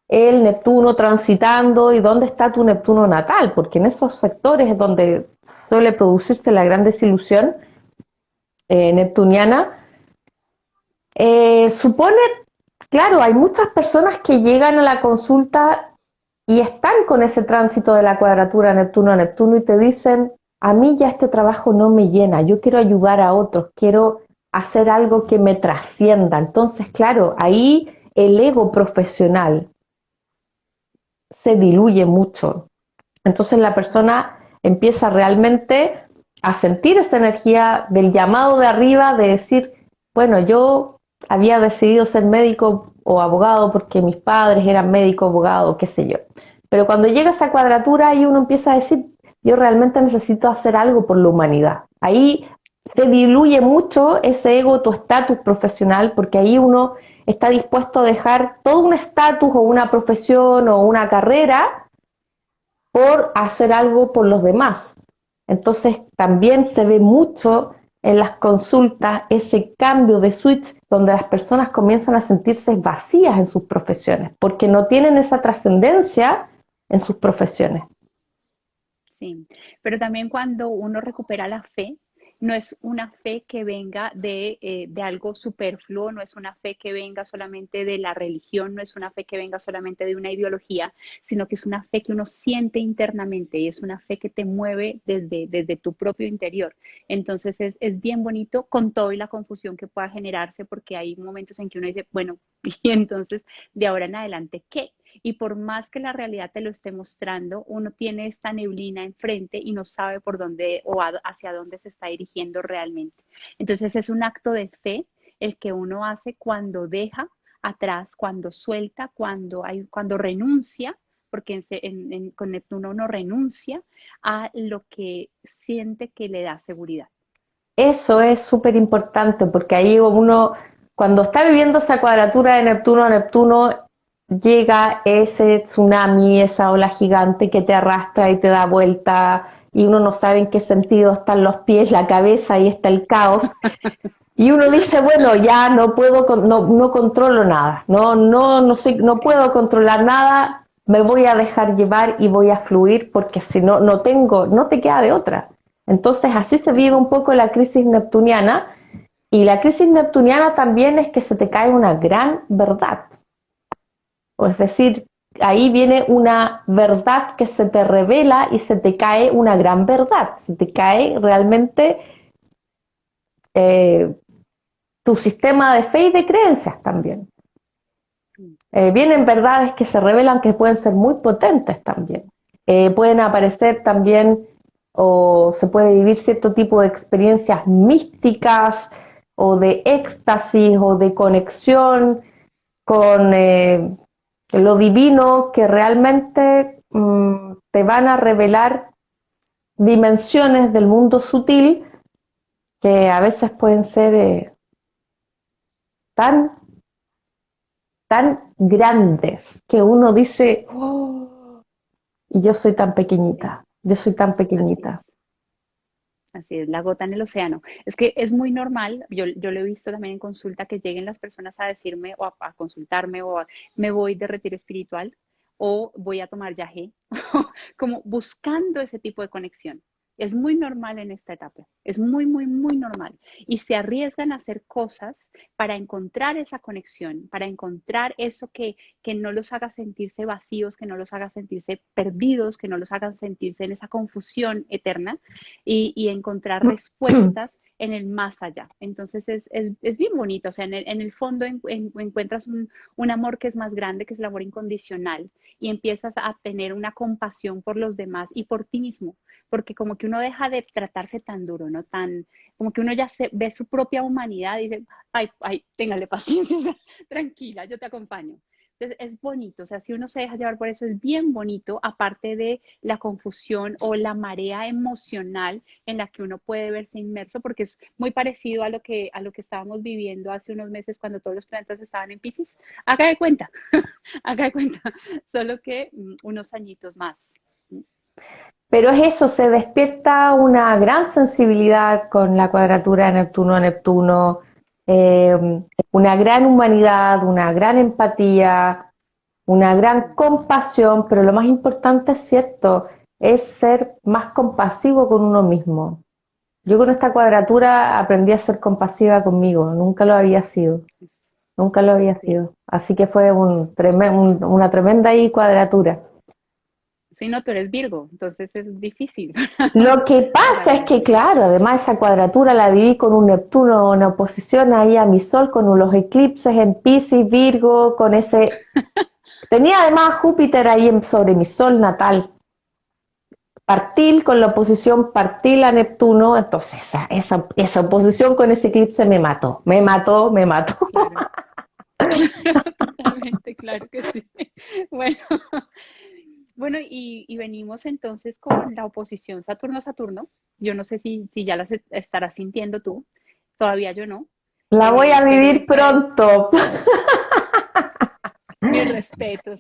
Speaker 2: el Neptuno transitando y dónde está tu Neptuno natal, porque en esos sectores es donde suele producirse la gran desilusión neptuniana. Supone, claro, hay muchas personas que llegan a la consulta y están con ese tránsito de la cuadratura Neptuno-Neptuno y te dicen, a mí ya este trabajo no me llena, yo quiero ayudar a otros, quiero hacer algo que me trascienda. Entonces, claro, ahí el ego profesional se diluye mucho. Entonces la persona empieza realmente a sentir esa energía del llamado de arriba, de decir, bueno, yo había decidido ser médico o abogado porque mis padres eran médico, abogado, qué sé yo. Pero cuando llega esa cuadratura, ahí uno empieza a decir, yo realmente necesito hacer algo por la humanidad. Ahí se diluye mucho ese ego, tu estatus profesional, porque ahí uno está dispuesto a dejar todo un estatus o una profesión o una carrera por hacer algo por los demás. Entonces también se ve mucho en las consultas ese cambio de switch donde las personas comienzan a sentirse vacías en sus profesiones porque no tienen esa trascendencia en sus profesiones.
Speaker 1: Sí, pero también cuando uno recupera la fe, no es una fe que venga de algo superfluo, no es una fe que venga solamente de la religión, no es una fe que venga solamente de una ideología, sino que es una fe que uno siente internamente y es una fe que te mueve desde tu propio interior. Entonces es bien bonito con todo y la confusión que pueda generarse porque hay momentos en que uno dice, bueno, y entonces de ahora en adelante, ¿qué? Y por más que la realidad te lo esté mostrando, uno tiene esta neblina enfrente y no sabe por dónde o hacia dónde se está dirigiendo realmente. Entonces es un acto de fe el que uno hace cuando deja atrás, cuando suelta, cuando renuncia, porque con Neptuno uno renuncia a lo que siente que le da seguridad.
Speaker 2: Eso es súper importante porque ahí uno, cuando está viviendo esa cuadratura de Neptuno a Neptuno, llega ese tsunami, esa ola gigante que te arrastra y te da vuelta y uno no sabe en qué sentido están los pies, la cabeza y está el caos. Y uno dice, bueno, ya no puedo, no controlo nada, no
Speaker 1: Sí.
Speaker 2: puedo controlar nada, me voy a dejar llevar y voy a fluir porque si no, no te queda de otra. Entonces así se vive un poco la crisis neptuniana y la crisis neptuniana también es que se te cae una gran verdad. O es decir, ahí viene una verdad que se te revela y se te cae una gran verdad, se te cae realmente eh, tu sistema de fe y de creencias también. Vienen verdades que se revelan que pueden ser muy potentes también. Pueden aparecer también o se puede vivir cierto tipo de experiencias místicas o de éxtasis o de conexión con lo divino que realmente te van a revelar dimensiones del mundo sutil que a veces pueden ser tan tan grandes que uno dice, oh, y yo soy tan
Speaker 1: Sí,
Speaker 2: pequeñita, yo soy tan
Speaker 1: así
Speaker 2: pequeñita.
Speaker 1: es. Así es, la gota en el océano. Es que es muy normal, yo lo he visto también en consulta, que lleguen las personas a decirme o a consultarme me voy de retiro espiritual o voy a tomar yagé, como buscando ese tipo de conexión. Es muy normal en esta etapa, es muy, muy, muy normal. Y se arriesgan a hacer cosas para encontrar esa conexión, para encontrar eso que no los haga sentirse vacíos, que no los haga sentirse perdidos, que no los haga sentirse en esa confusión eterna y encontrar respuestas en el más allá. Entonces es bien bonito, o sea, en el fondo encuentras un amor que es más grande, que es el amor incondicional, y empiezas a tener una compasión por los demás y por ti mismo, porque como que uno deja de tratarse tan duro, ¿no? Tan, como que uno ya ve su propia humanidad y dice, ay, ay, téngale paciencia, o sea, tranquila, yo te acompaño. Entonces es bonito, o sea, si uno se deja llevar por eso es bien bonito, aparte de la confusión o la marea emocional en la que uno puede verse inmerso, porque es muy parecido a lo que estábamos viviendo hace unos meses cuando todos los planetas estaban en Piscis. Haga de cuenta, haga de cuenta, solo que unos añitos más.
Speaker 2: Pero es eso, se despierta una gran sensibilidad con la cuadratura de Neptuno a Neptuno, una gran humanidad, una gran empatía, una gran compasión, pero lo más importante es cierto, es ser más compasivo con uno mismo. Yo con esta cuadratura aprendí a ser compasiva conmigo, nunca lo había sido, nunca lo había
Speaker 1: Sí.
Speaker 2: sido. Así que fue una tremenda ahí cuadratura.
Speaker 1: Sí, no, tú eres Virgo, entonces es difícil
Speaker 2: Lo que
Speaker 1: para
Speaker 2: pasa es que,
Speaker 1: uno.
Speaker 2: claro, además esa cuadratura la viví con un Neptuno en oposición ahí a mi Sol, con los eclipses en Piscis, Virgo, con ese... Tenía además Júpiter ahí sobre mi Sol natal, partil con la oposición partil a Neptuno, entonces esa oposición con ese eclipse me mató, me mató, me mató.
Speaker 1: Claro, claro, totalmente, claro que sí. Bueno, bueno, y venimos entonces con la oposición Saturno-Saturno. Yo no sé si ya las estarás sintiendo tú, todavía yo no,
Speaker 2: La voy a
Speaker 1: pero
Speaker 2: vivir
Speaker 1: esa es
Speaker 2: pronto.
Speaker 1: mis respetos.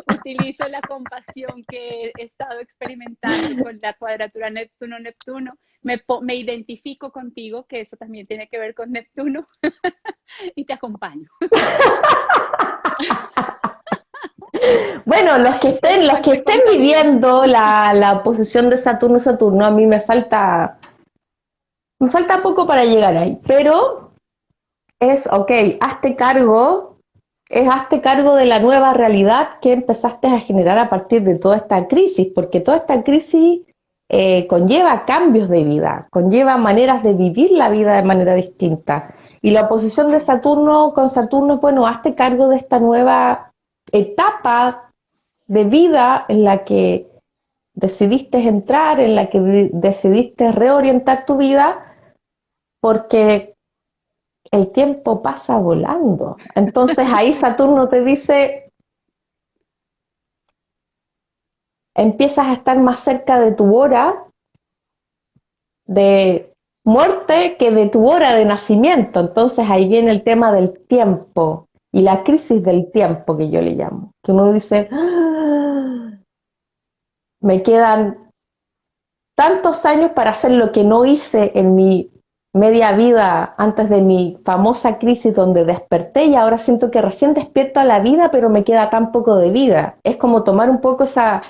Speaker 1: Utilizo la compasión que he estado experimentando con la cuadratura Neptuno-Neptuno. Me identifico contigo, que eso también tiene que ver con Neptuno, y te acompaño.
Speaker 2: Bueno, los que
Speaker 1: Estoy
Speaker 2: estén
Speaker 1: compartida.
Speaker 2: viviendo la oposición de Saturno-Saturno, a mí me falta poco para llegar ahí, pero es, ok, hazte cargo de la nueva realidad que empezaste a generar a partir de toda esta crisis, porque toda esta crisis conlleva cambios de vida, conlleva maneras de vivir la vida de manera distinta. Y la oposición de Saturno con Saturno es, bueno, hazte cargo de esta nueva etapa de vida en la que decidiste entrar, en la que decidiste reorientar tu vida, porque el tiempo pasa volando. Entonces ahí Saturno te dice, empiezas a estar más cerca de tu hora de muerte que de tu hora de nacimiento. Entonces ahí viene el tema del tiempo y la crisis del tiempo que yo le llamo. Que uno dice, "Ah, me quedan tantos años para hacer lo que no hice en mi media vida antes de mi famosa crisis donde desperté y ahora siento que recién despierto a la vida, pero me queda tan poco de vida". Es como tomar un poco esa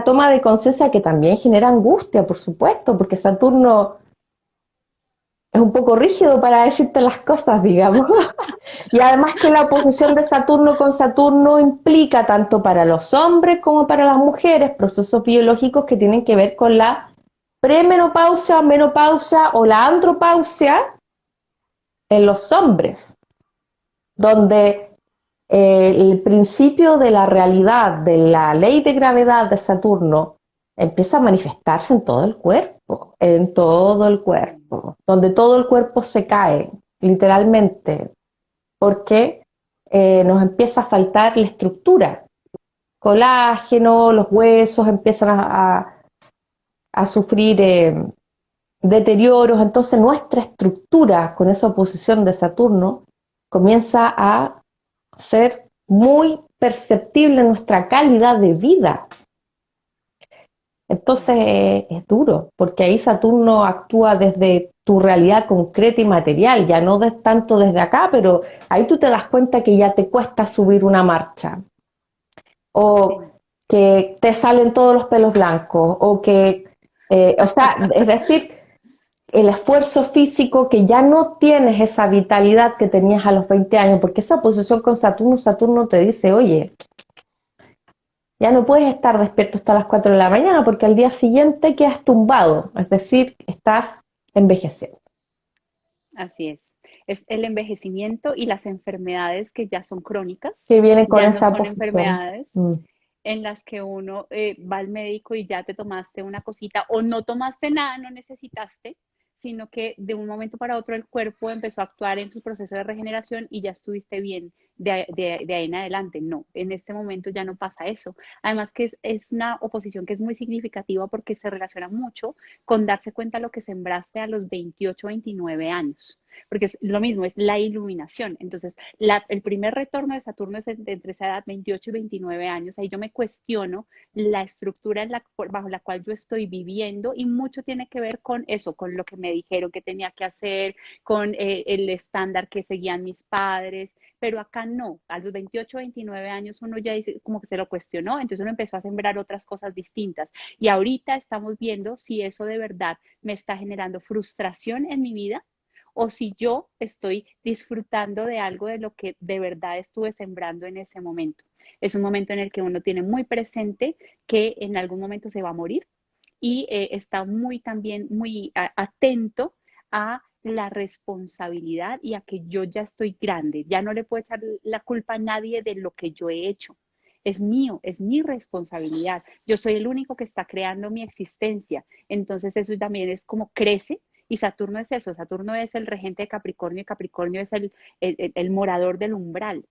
Speaker 2: toma de conciencia que también genera angustia, por supuesto, porque Saturno es un poco rígido para decirte las cosas, digamos. Y además que la oposición de Saturno con Saturno implica tanto para los hombres como para las mujeres procesos biológicos que tienen que ver con la premenopausia, menopausia o la andropausia en los hombres, donde el principio de la realidad, de la ley de gravedad de Saturno, empieza a manifestarse en todo el cuerpo, donde todo el cuerpo se cae, literalmente, porque nos empieza a faltar la estructura, colágeno, los huesos empiezan a sufrir deterioros, entonces nuestra estructura con esa oposición de Saturno comienza a ser muy perceptible en nuestra calidad de vida. Entonces es duro, porque ahí Saturno actúa desde tu realidad concreta y material, ya no tanto desde acá, pero ahí tú te das cuenta que ya te cuesta subir una marcha, o
Speaker 1: Sí.
Speaker 2: que te salen todos los pelos blancos, o que O sea, es decir, el esfuerzo físico que ya no tienes esa vitalidad que tenías a los 20 años, porque esa posición con Saturno, Saturno te dice, oye, ya no puedes estar despierto hasta las 4 de la mañana porque al día siguiente quedas tumbado, es decir, estás envejeciendo.
Speaker 1: Así es. Es el envejecimiento y las enfermedades que ya son crónicas,
Speaker 2: Que viene con
Speaker 1: ya no
Speaker 2: esa
Speaker 1: son
Speaker 2: posición.
Speaker 1: enfermedades
Speaker 2: Mm.
Speaker 1: en las que uno va al médico y ya te tomaste una cosita o no tomaste nada, no necesitaste, sino que de un momento para otro el cuerpo empezó a actuar en su proceso de regeneración y ya estuviste bien de ahí en adelante. No, en este momento ya no pasa eso. Además que es una oposición que es muy significativa porque se relaciona mucho con darse cuenta de lo que sembraste a los 28, 29 años. Porque es lo mismo, es la iluminación. Entonces, el primer retorno de Saturno es entre esa edad, 28 y 29 años. Ahí yo me cuestiono la estructura bajo la cual yo estoy viviendo y mucho tiene que ver con eso, con lo que me dijeron que tenía que hacer, con el estándar que seguían mis padres. Pero acá no, a los 28, 29 años uno ya dice, como que se lo cuestionó, entonces uno empezó a sembrar otras cosas distintas. Y ahorita estamos viendo si eso de verdad me está generando frustración en mi vida o si yo estoy disfrutando de algo de lo que de verdad estuve sembrando en ese momento. Es un momento en el que uno tiene muy presente que en algún momento se va a morir y está muy también muy atento a la responsabilidad y a que yo ya estoy grande, ya no le puedo echar la culpa a nadie de lo que yo he hecho. Es mío, es mi responsabilidad. Yo soy el único que está creando mi existencia. Entonces eso también es como crece y Saturno es eso, Saturno es el regente de Capricornio y Capricornio es el morador del umbral.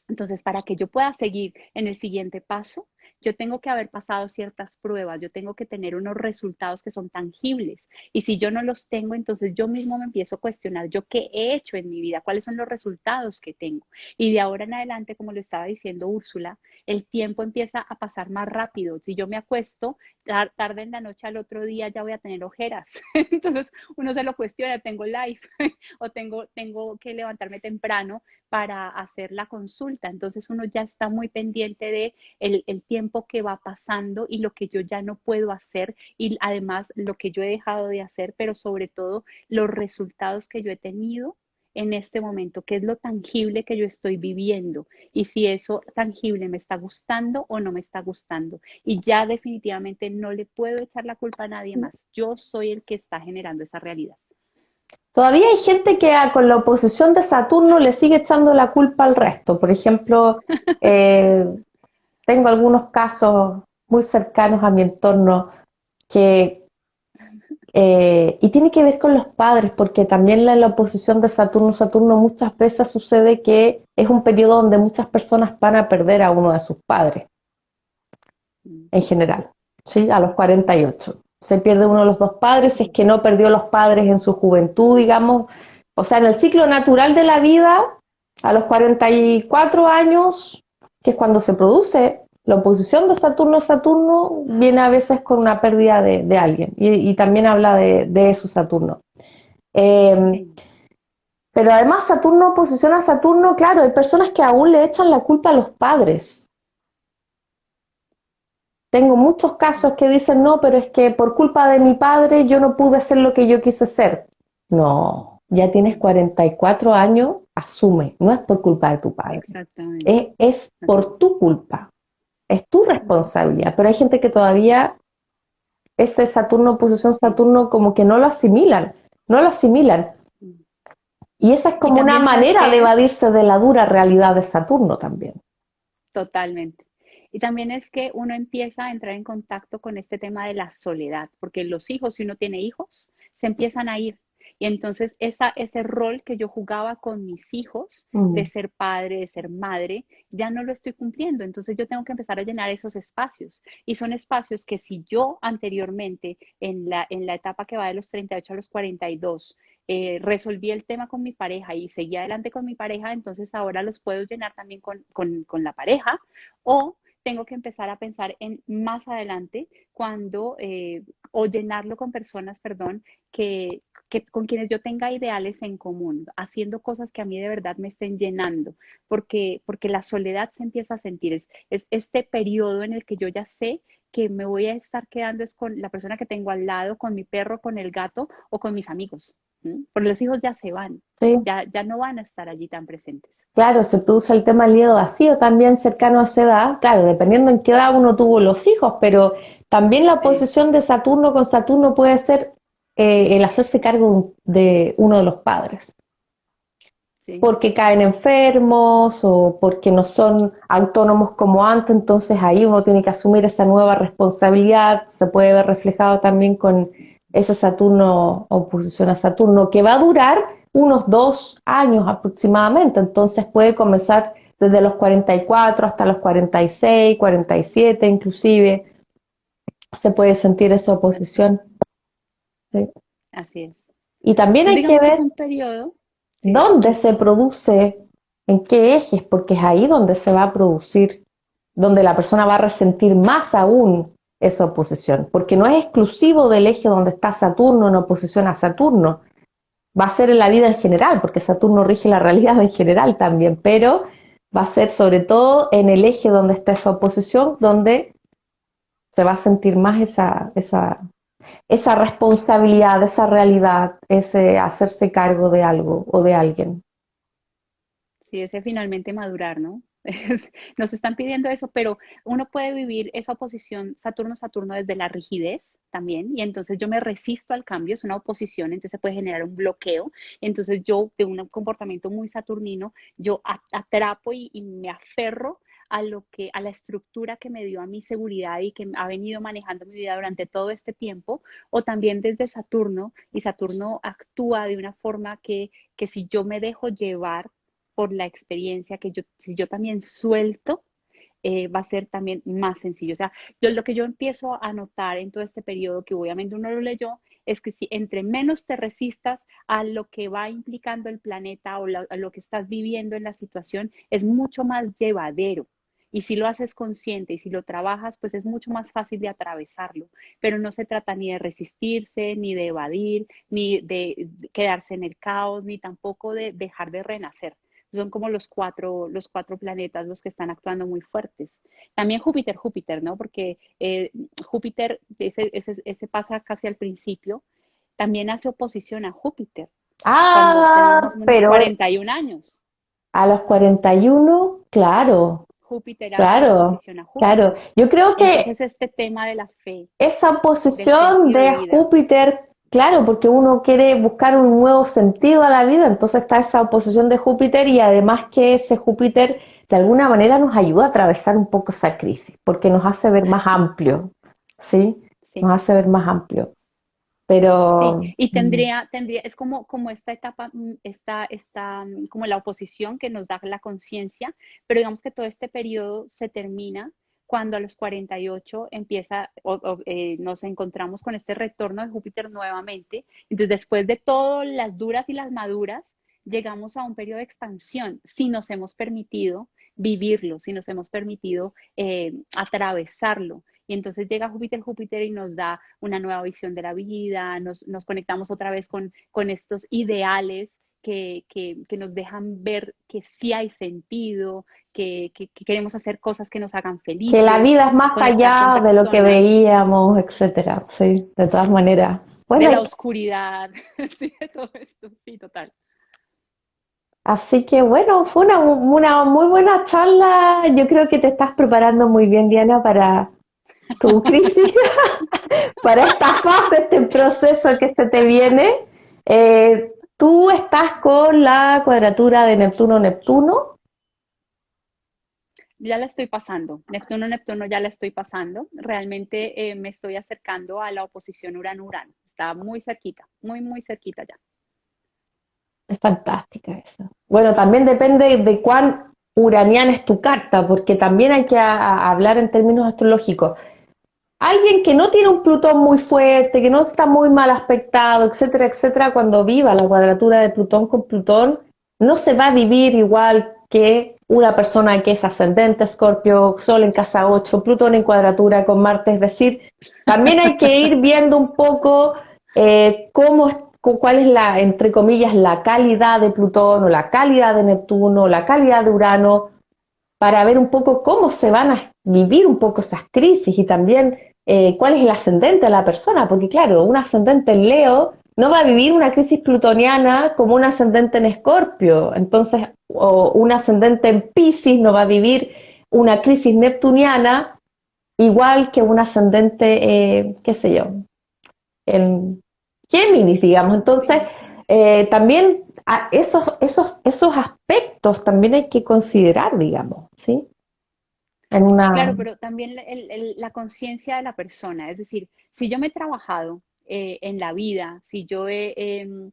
Speaker 1: Entonces, para que yo pueda seguir en el siguiente paso, yo tengo que haber pasado ciertas pruebas, yo tengo que tener unos resultados que son tangibles. Y si yo no los tengo, entonces yo mismo me empiezo a cuestionar, yo qué he hecho en mi vida, cuáles son los resultados que tengo. Y de ahora en adelante, como lo estaba diciendo Úrsula, el tiempo empieza a pasar más rápido. Si yo me acuesto tarde en la noche al otro día, ya voy a tener ojeras. Entonces uno se lo cuestiona, tengo live o tengo que levantarme temprano para hacer la consulta. Entonces uno ya está muy pendiente de el tiempo que va pasando y lo que yo ya no puedo hacer y además lo que yo he dejado de hacer, pero sobre todo los resultados que yo he tenido en este momento, qué es lo tangible que yo estoy viviendo y si eso tangible me está gustando o no me está gustando. Y ya definitivamente no le puedo echar la culpa a nadie más. Yo soy el que está generando esa realidad.
Speaker 2: Todavía hay gente que con la oposición de Saturno le sigue echando la culpa al resto. Por ejemplo, eh, tengo algunos casos muy cercanos a mi entorno que, y tiene que ver con los padres, porque también la oposición de Saturno, Saturno muchas veces sucede que es un periodo donde muchas personas van a perder a uno de sus padres, en general, ¿sí? A los 48. Se pierde uno de los dos padres, si es que no perdió los padres en su juventud, digamos. O sea, en el ciclo natural de la vida, a los 44 años, que es cuando se produce la oposición de Saturno-Saturno, viene a veces con una pérdida de alguien. Y también habla de eso Saturno. Eh,
Speaker 1: Sí.
Speaker 2: pero además Saturno oposición a Saturno, claro, hay personas que aún le echan la culpa a los padres. Tengo muchos casos que dicen, no, pero es que por culpa de mi padre yo no pude ser lo que yo quise ser. No, ya tienes 44 años, asume, no es por culpa de tu padre,
Speaker 1: Exactamente.
Speaker 2: es
Speaker 1: Así
Speaker 2: por tu culpa, es tu
Speaker 1: es.
Speaker 2: responsabilidad. Pero hay gente que todavía ese Saturno, posición
Speaker 1: Sí.
Speaker 2: Saturno, como que no lo asimilan, no lo asimilan. Y esa es
Speaker 1: Y
Speaker 2: como una
Speaker 1: también, ¿sabes
Speaker 2: manera de
Speaker 1: qué es?
Speaker 2: evadirse de la dura realidad de Saturno también.
Speaker 1: Totalmente. Y también es que uno empieza a entrar en contacto con este tema de la soledad, porque los hijos, si uno tiene hijos, se empiezan a ir. Y entonces ese rol que yo jugaba con mis hijos, de
Speaker 2: Mm.
Speaker 1: ser padre, de ser madre, ya no lo estoy cumpliendo. Entonces yo tengo que empezar a llenar esos espacios. Y son espacios que si yo anteriormente, en la etapa que va de los 38 a los 42, resolví el tema con mi pareja y seguí adelante con mi pareja, entonces ahora los puedo llenar también con la pareja o tengo que empezar a pensar en más adelante cuando o llenarlo con personas, perdón, que con quienes yo tenga ideales en común, haciendo cosas que a mí de verdad me estén llenando, porque la soledad se empieza a sentir, es este periodo en el que yo ya sé que me voy a estar quedando es con la persona que tengo al lado, con mi perro, con el gato o con mis amigos. Porque los hijos ya se van,
Speaker 2: Sí.
Speaker 1: ya no van a estar allí tan presentes.
Speaker 2: Claro, se produce el tema del nido vacío también cercano a esa edad, claro, dependiendo en qué edad uno tuvo los hijos, pero también la
Speaker 1: Sí,
Speaker 2: oposición de Saturno con Saturno puede ser el hacerse cargo de uno de los padres,
Speaker 1: sí,
Speaker 2: porque caen enfermos o porque no son autónomos como antes, entonces ahí uno tiene que asumir esa nueva responsabilidad, se puede ver reflejado también con ese Saturno, oposición a Saturno, que va a durar unos 2 años aproximadamente, entonces puede comenzar desde los 44 hasta los 46, 47 inclusive, se puede sentir esa oposición. ¿Sí?
Speaker 1: así es.
Speaker 2: Y también
Speaker 1: Entonces
Speaker 2: hay que
Speaker 1: digamos que es
Speaker 2: ver
Speaker 1: un periodo, sí,
Speaker 2: dónde se produce, en qué ejes, porque es ahí donde se va a producir, donde la persona va a resentir más aún esa oposición, porque no es exclusivo del eje donde está Saturno en oposición a Saturno, va a ser en la vida en general, porque Saturno rige la realidad en general también, pero va a ser sobre todo en el eje donde está esa oposición, donde se va a sentir más esa responsabilidad, esa realidad, ese hacerse cargo de algo o de alguien.
Speaker 1: sí, ese finalmente madurar, ¿no? Nos están pidiendo eso, pero uno puede vivir esa oposición Saturno-Saturno desde la rigidez también, y entonces yo me resisto al cambio, es una oposición, entonces se puede generar un bloqueo, entonces yo de un comportamiento muy saturnino, yo atrapo y me aferro a la estructura que me dio a mi seguridad y que ha venido manejando mi vida durante todo este tiempo, o también desde Saturno, y Saturno actúa de una forma que si yo me dejo llevar por la experiencia, si yo también suelto, va a ser también más sencillo. O sea, lo que yo empiezo a notar en todo este periodo, que obviamente uno lo leyó, es que si entre menos te resistas a lo que va implicando el planeta o a lo que estás viviendo en la situación, es mucho más llevadero. Y si lo haces consciente y si lo trabajas, pues es mucho más fácil de atravesarlo. Pero no se trata ni de resistirse, ni de evadir, ni de quedarse en el caos, ni tampoco de dejar de renacer. Son como los cuatro planetas los que están actuando muy fuertes. También Júpiter, ¿no? Porque Júpiter, ese pasa casi al principio, también hace oposición a Júpiter, cuando tenemos
Speaker 2: Ah,
Speaker 1: más o menos
Speaker 2: pero
Speaker 1: 41 años.
Speaker 2: a los 41, claro,
Speaker 1: Júpiter hace
Speaker 2: claro,
Speaker 1: oposición a
Speaker 2: claro.
Speaker 1: Júpiter.
Speaker 2: Yo creo que
Speaker 1: Entonces, este tema de la fe,
Speaker 2: esa
Speaker 1: del
Speaker 2: posición
Speaker 1: sentido de
Speaker 2: de
Speaker 1: vida,
Speaker 2: Júpiter, claro, porque uno quiere buscar un nuevo sentido a la vida, entonces está esa oposición de Júpiter y además que ese Júpiter de alguna manera nos ayuda a atravesar un poco esa crisis, porque nos hace ver más amplio, ¿sí?
Speaker 1: sí.
Speaker 2: Nos hace ver más amplio.
Speaker 1: Sí,
Speaker 2: Pero
Speaker 1: y es como esta etapa, como la oposición que nos da la conciencia, pero digamos que todo este periodo se termina cuando a los 48 nos encontramos con este retorno de Júpiter nuevamente. Entonces, después de todas las duras y las maduras, llegamos a un periodo de expansión, si nos hemos permitido vivirlo, si nos hemos permitido atravesarlo. Y entonces llega Júpiter y nos da una nueva visión de la vida, nos conectamos otra vez con estos ideales que nos dejan ver que sí hay sentido, que queremos hacer cosas que nos hagan
Speaker 2: que la
Speaker 1: felices,
Speaker 2: vida es más
Speaker 1: conectar con
Speaker 2: allá de lo que
Speaker 1: personas
Speaker 2: veíamos, etcétera, sí, de todas maneras.
Speaker 1: de
Speaker 2: Bueno,
Speaker 1: la oscuridad, sí, de todo esto, sí, total.
Speaker 2: así que bueno, fue una muy buena charla. Yo creo que te estás preparando muy bien, Diana, para tu crisis, para esta fase, este proceso que se te viene. Tú estás con la cuadratura de Neptuno-Neptuno.
Speaker 1: Ya la estoy pasando, Neptuno ya la estoy pasando. Realmente me estoy acercando a la oposición Urano-Urano. Está muy cerquita, muy cerquita ya.
Speaker 2: Es fantástica eso. Bueno, también depende de cuán uraniana es tu carta, porque también hay que hablar en términos astrológicos. Alguien que no tiene un Plutón muy fuerte, que no está muy mal aspectado, etcétera, etcétera, cuando viva la cuadratura de Plutón con Plutón, no se va a vivir igual que una persona que es ascendente Escorpio, Sol en casa 8, Plutón en cuadratura con Marte, es decir, también hay que ir viendo un poco cuál es la, entre comillas, la calidad de Plutón o la calidad de Neptuno, la calidad de Urano, para ver un poco cómo se van a vivir un poco esas crisis y también cuál es el ascendente de la persona, porque claro, un ascendente en Leo no va a vivir una crisis plutoniana como un ascendente en Escorpio, entonces, o un ascendente en Piscis no va a vivir una crisis neptuniana igual que un ascendente, qué sé yo, en Géminis, digamos. Entonces, también esos aspectos también hay que considerar, digamos, ¿sí? En una...
Speaker 1: Claro, pero también la conciencia de la persona, es decir, si yo me he trabajado en la vida, si yo me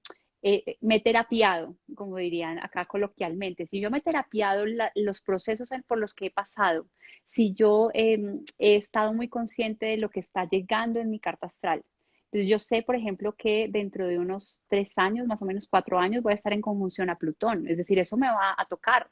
Speaker 1: he terapiado, como dirían acá coloquialmente, si yo me he terapiado los procesos por los que he pasado, si yo he estado muy consciente de lo que está llegando en mi carta astral. Entonces yo sé, por ejemplo, que dentro de unos 3 años, más o menos 4 años, voy a estar en conjunción a Plutón. Es decir, eso me va a tocar.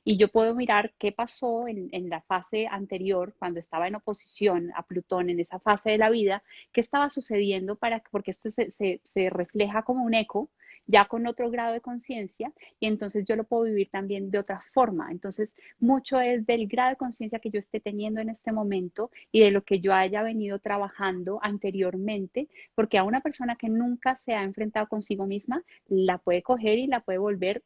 Speaker 1: Y yo puedo mirar qué pasó en la fase anterior, cuando estaba en oposición a Plutón, en esa fase de la vida, qué estaba sucediendo porque esto se refleja como un eco, ya con otro grado de conciencia, y entonces yo lo puedo vivir también de otra forma. Entonces, mucho es del grado de conciencia que yo esté teniendo en este momento y de lo que yo haya venido trabajando anteriormente, porque a una persona que nunca se ha enfrentado consigo misma, la puede coger y la puede volver,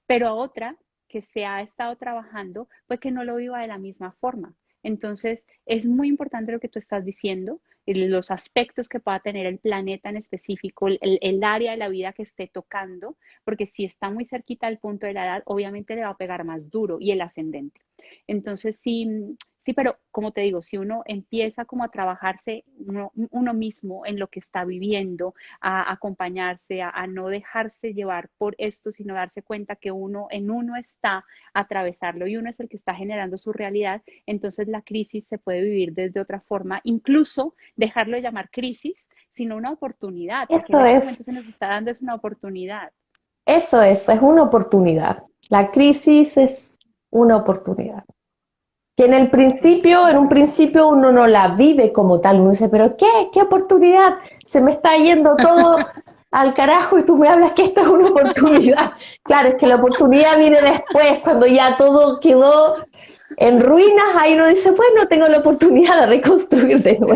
Speaker 1: pero a otra que se ha estado trabajando, pues que no lo viva de la misma forma. Entonces, es muy importante lo que tú estás diciendo, los aspectos que pueda tener el planeta en específico, el área de la vida que esté tocando, porque si está muy cerquita del punto de la edad, obviamente le va a pegar más duro y el ascendente. Entonces, sí, sí, pero como te digo, si uno empieza como a trabajarse uno mismo en lo que está viviendo, a acompañarse, a no dejarse llevar por esto, sino darse cuenta que uno está a atravesarlo y uno es el que está generando su realidad, entonces la crisis se puede vivir desde otra forma, incluso dejarlo de llamar crisis, sino una oportunidad, porque en
Speaker 2: Eso
Speaker 1: este momento se nos
Speaker 2: es,
Speaker 1: está dando es una oportunidad.
Speaker 2: es una oportunidad. La crisis es una oportunidad. Que en un principio uno no la vive como tal, uno dice, pero ¿qué oportunidad? Se me está yendo todo al carajo y tú me hablas que esta es una oportunidad. Claro, es que la oportunidad viene después, cuando ya todo quedó en ruinas, ahí uno dice, bueno, tengo la oportunidad de reconstruir de nuevo.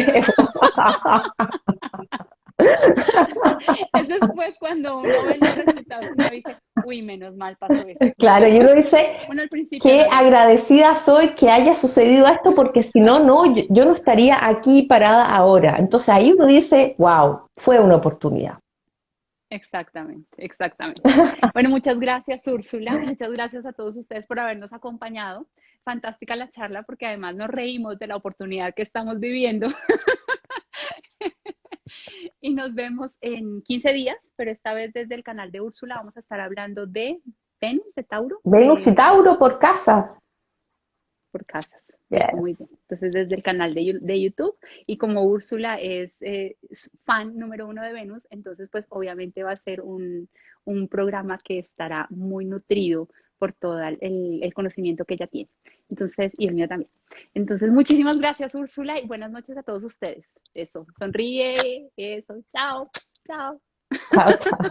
Speaker 1: Es después cuando uno ve los resultados y uno dice, uy, menos mal pasó esto.
Speaker 2: Claro, y uno dice,
Speaker 1: Uno al principio
Speaker 2: qué
Speaker 1: no lo ve.
Speaker 2: agradecida soy que haya sucedido esto, porque si no, yo no estaría aquí parada ahora. Entonces ahí uno dice, wow, fue una oportunidad.
Speaker 1: Exactamente, exactamente. Bueno, muchas gracias, Úrsula. Muchas gracias a todos ustedes por habernos acompañado. Fantástica la charla porque además nos reímos de la oportunidad que estamos viviendo y nos vemos en 15 días, pero esta vez desde el canal de Úrsula vamos a estar hablando de Venus, de Tauro,
Speaker 2: Venus y Tauro por casa.
Speaker 1: por casas. Eso, muy bien.
Speaker 2: Yes.
Speaker 1: Entonces, desde el canal de YouTube, y como Úrsula es fan número uno de Venus, entonces, pues obviamente va a ser un programa que estará muy nutrido por todo el conocimiento que ella tiene. Entonces, y el mío también. Entonces, muchísimas gracias, Úrsula, y buenas noches a todos ustedes. Eso, sonríe, eso, chao, chao.
Speaker 2: Chao, chao.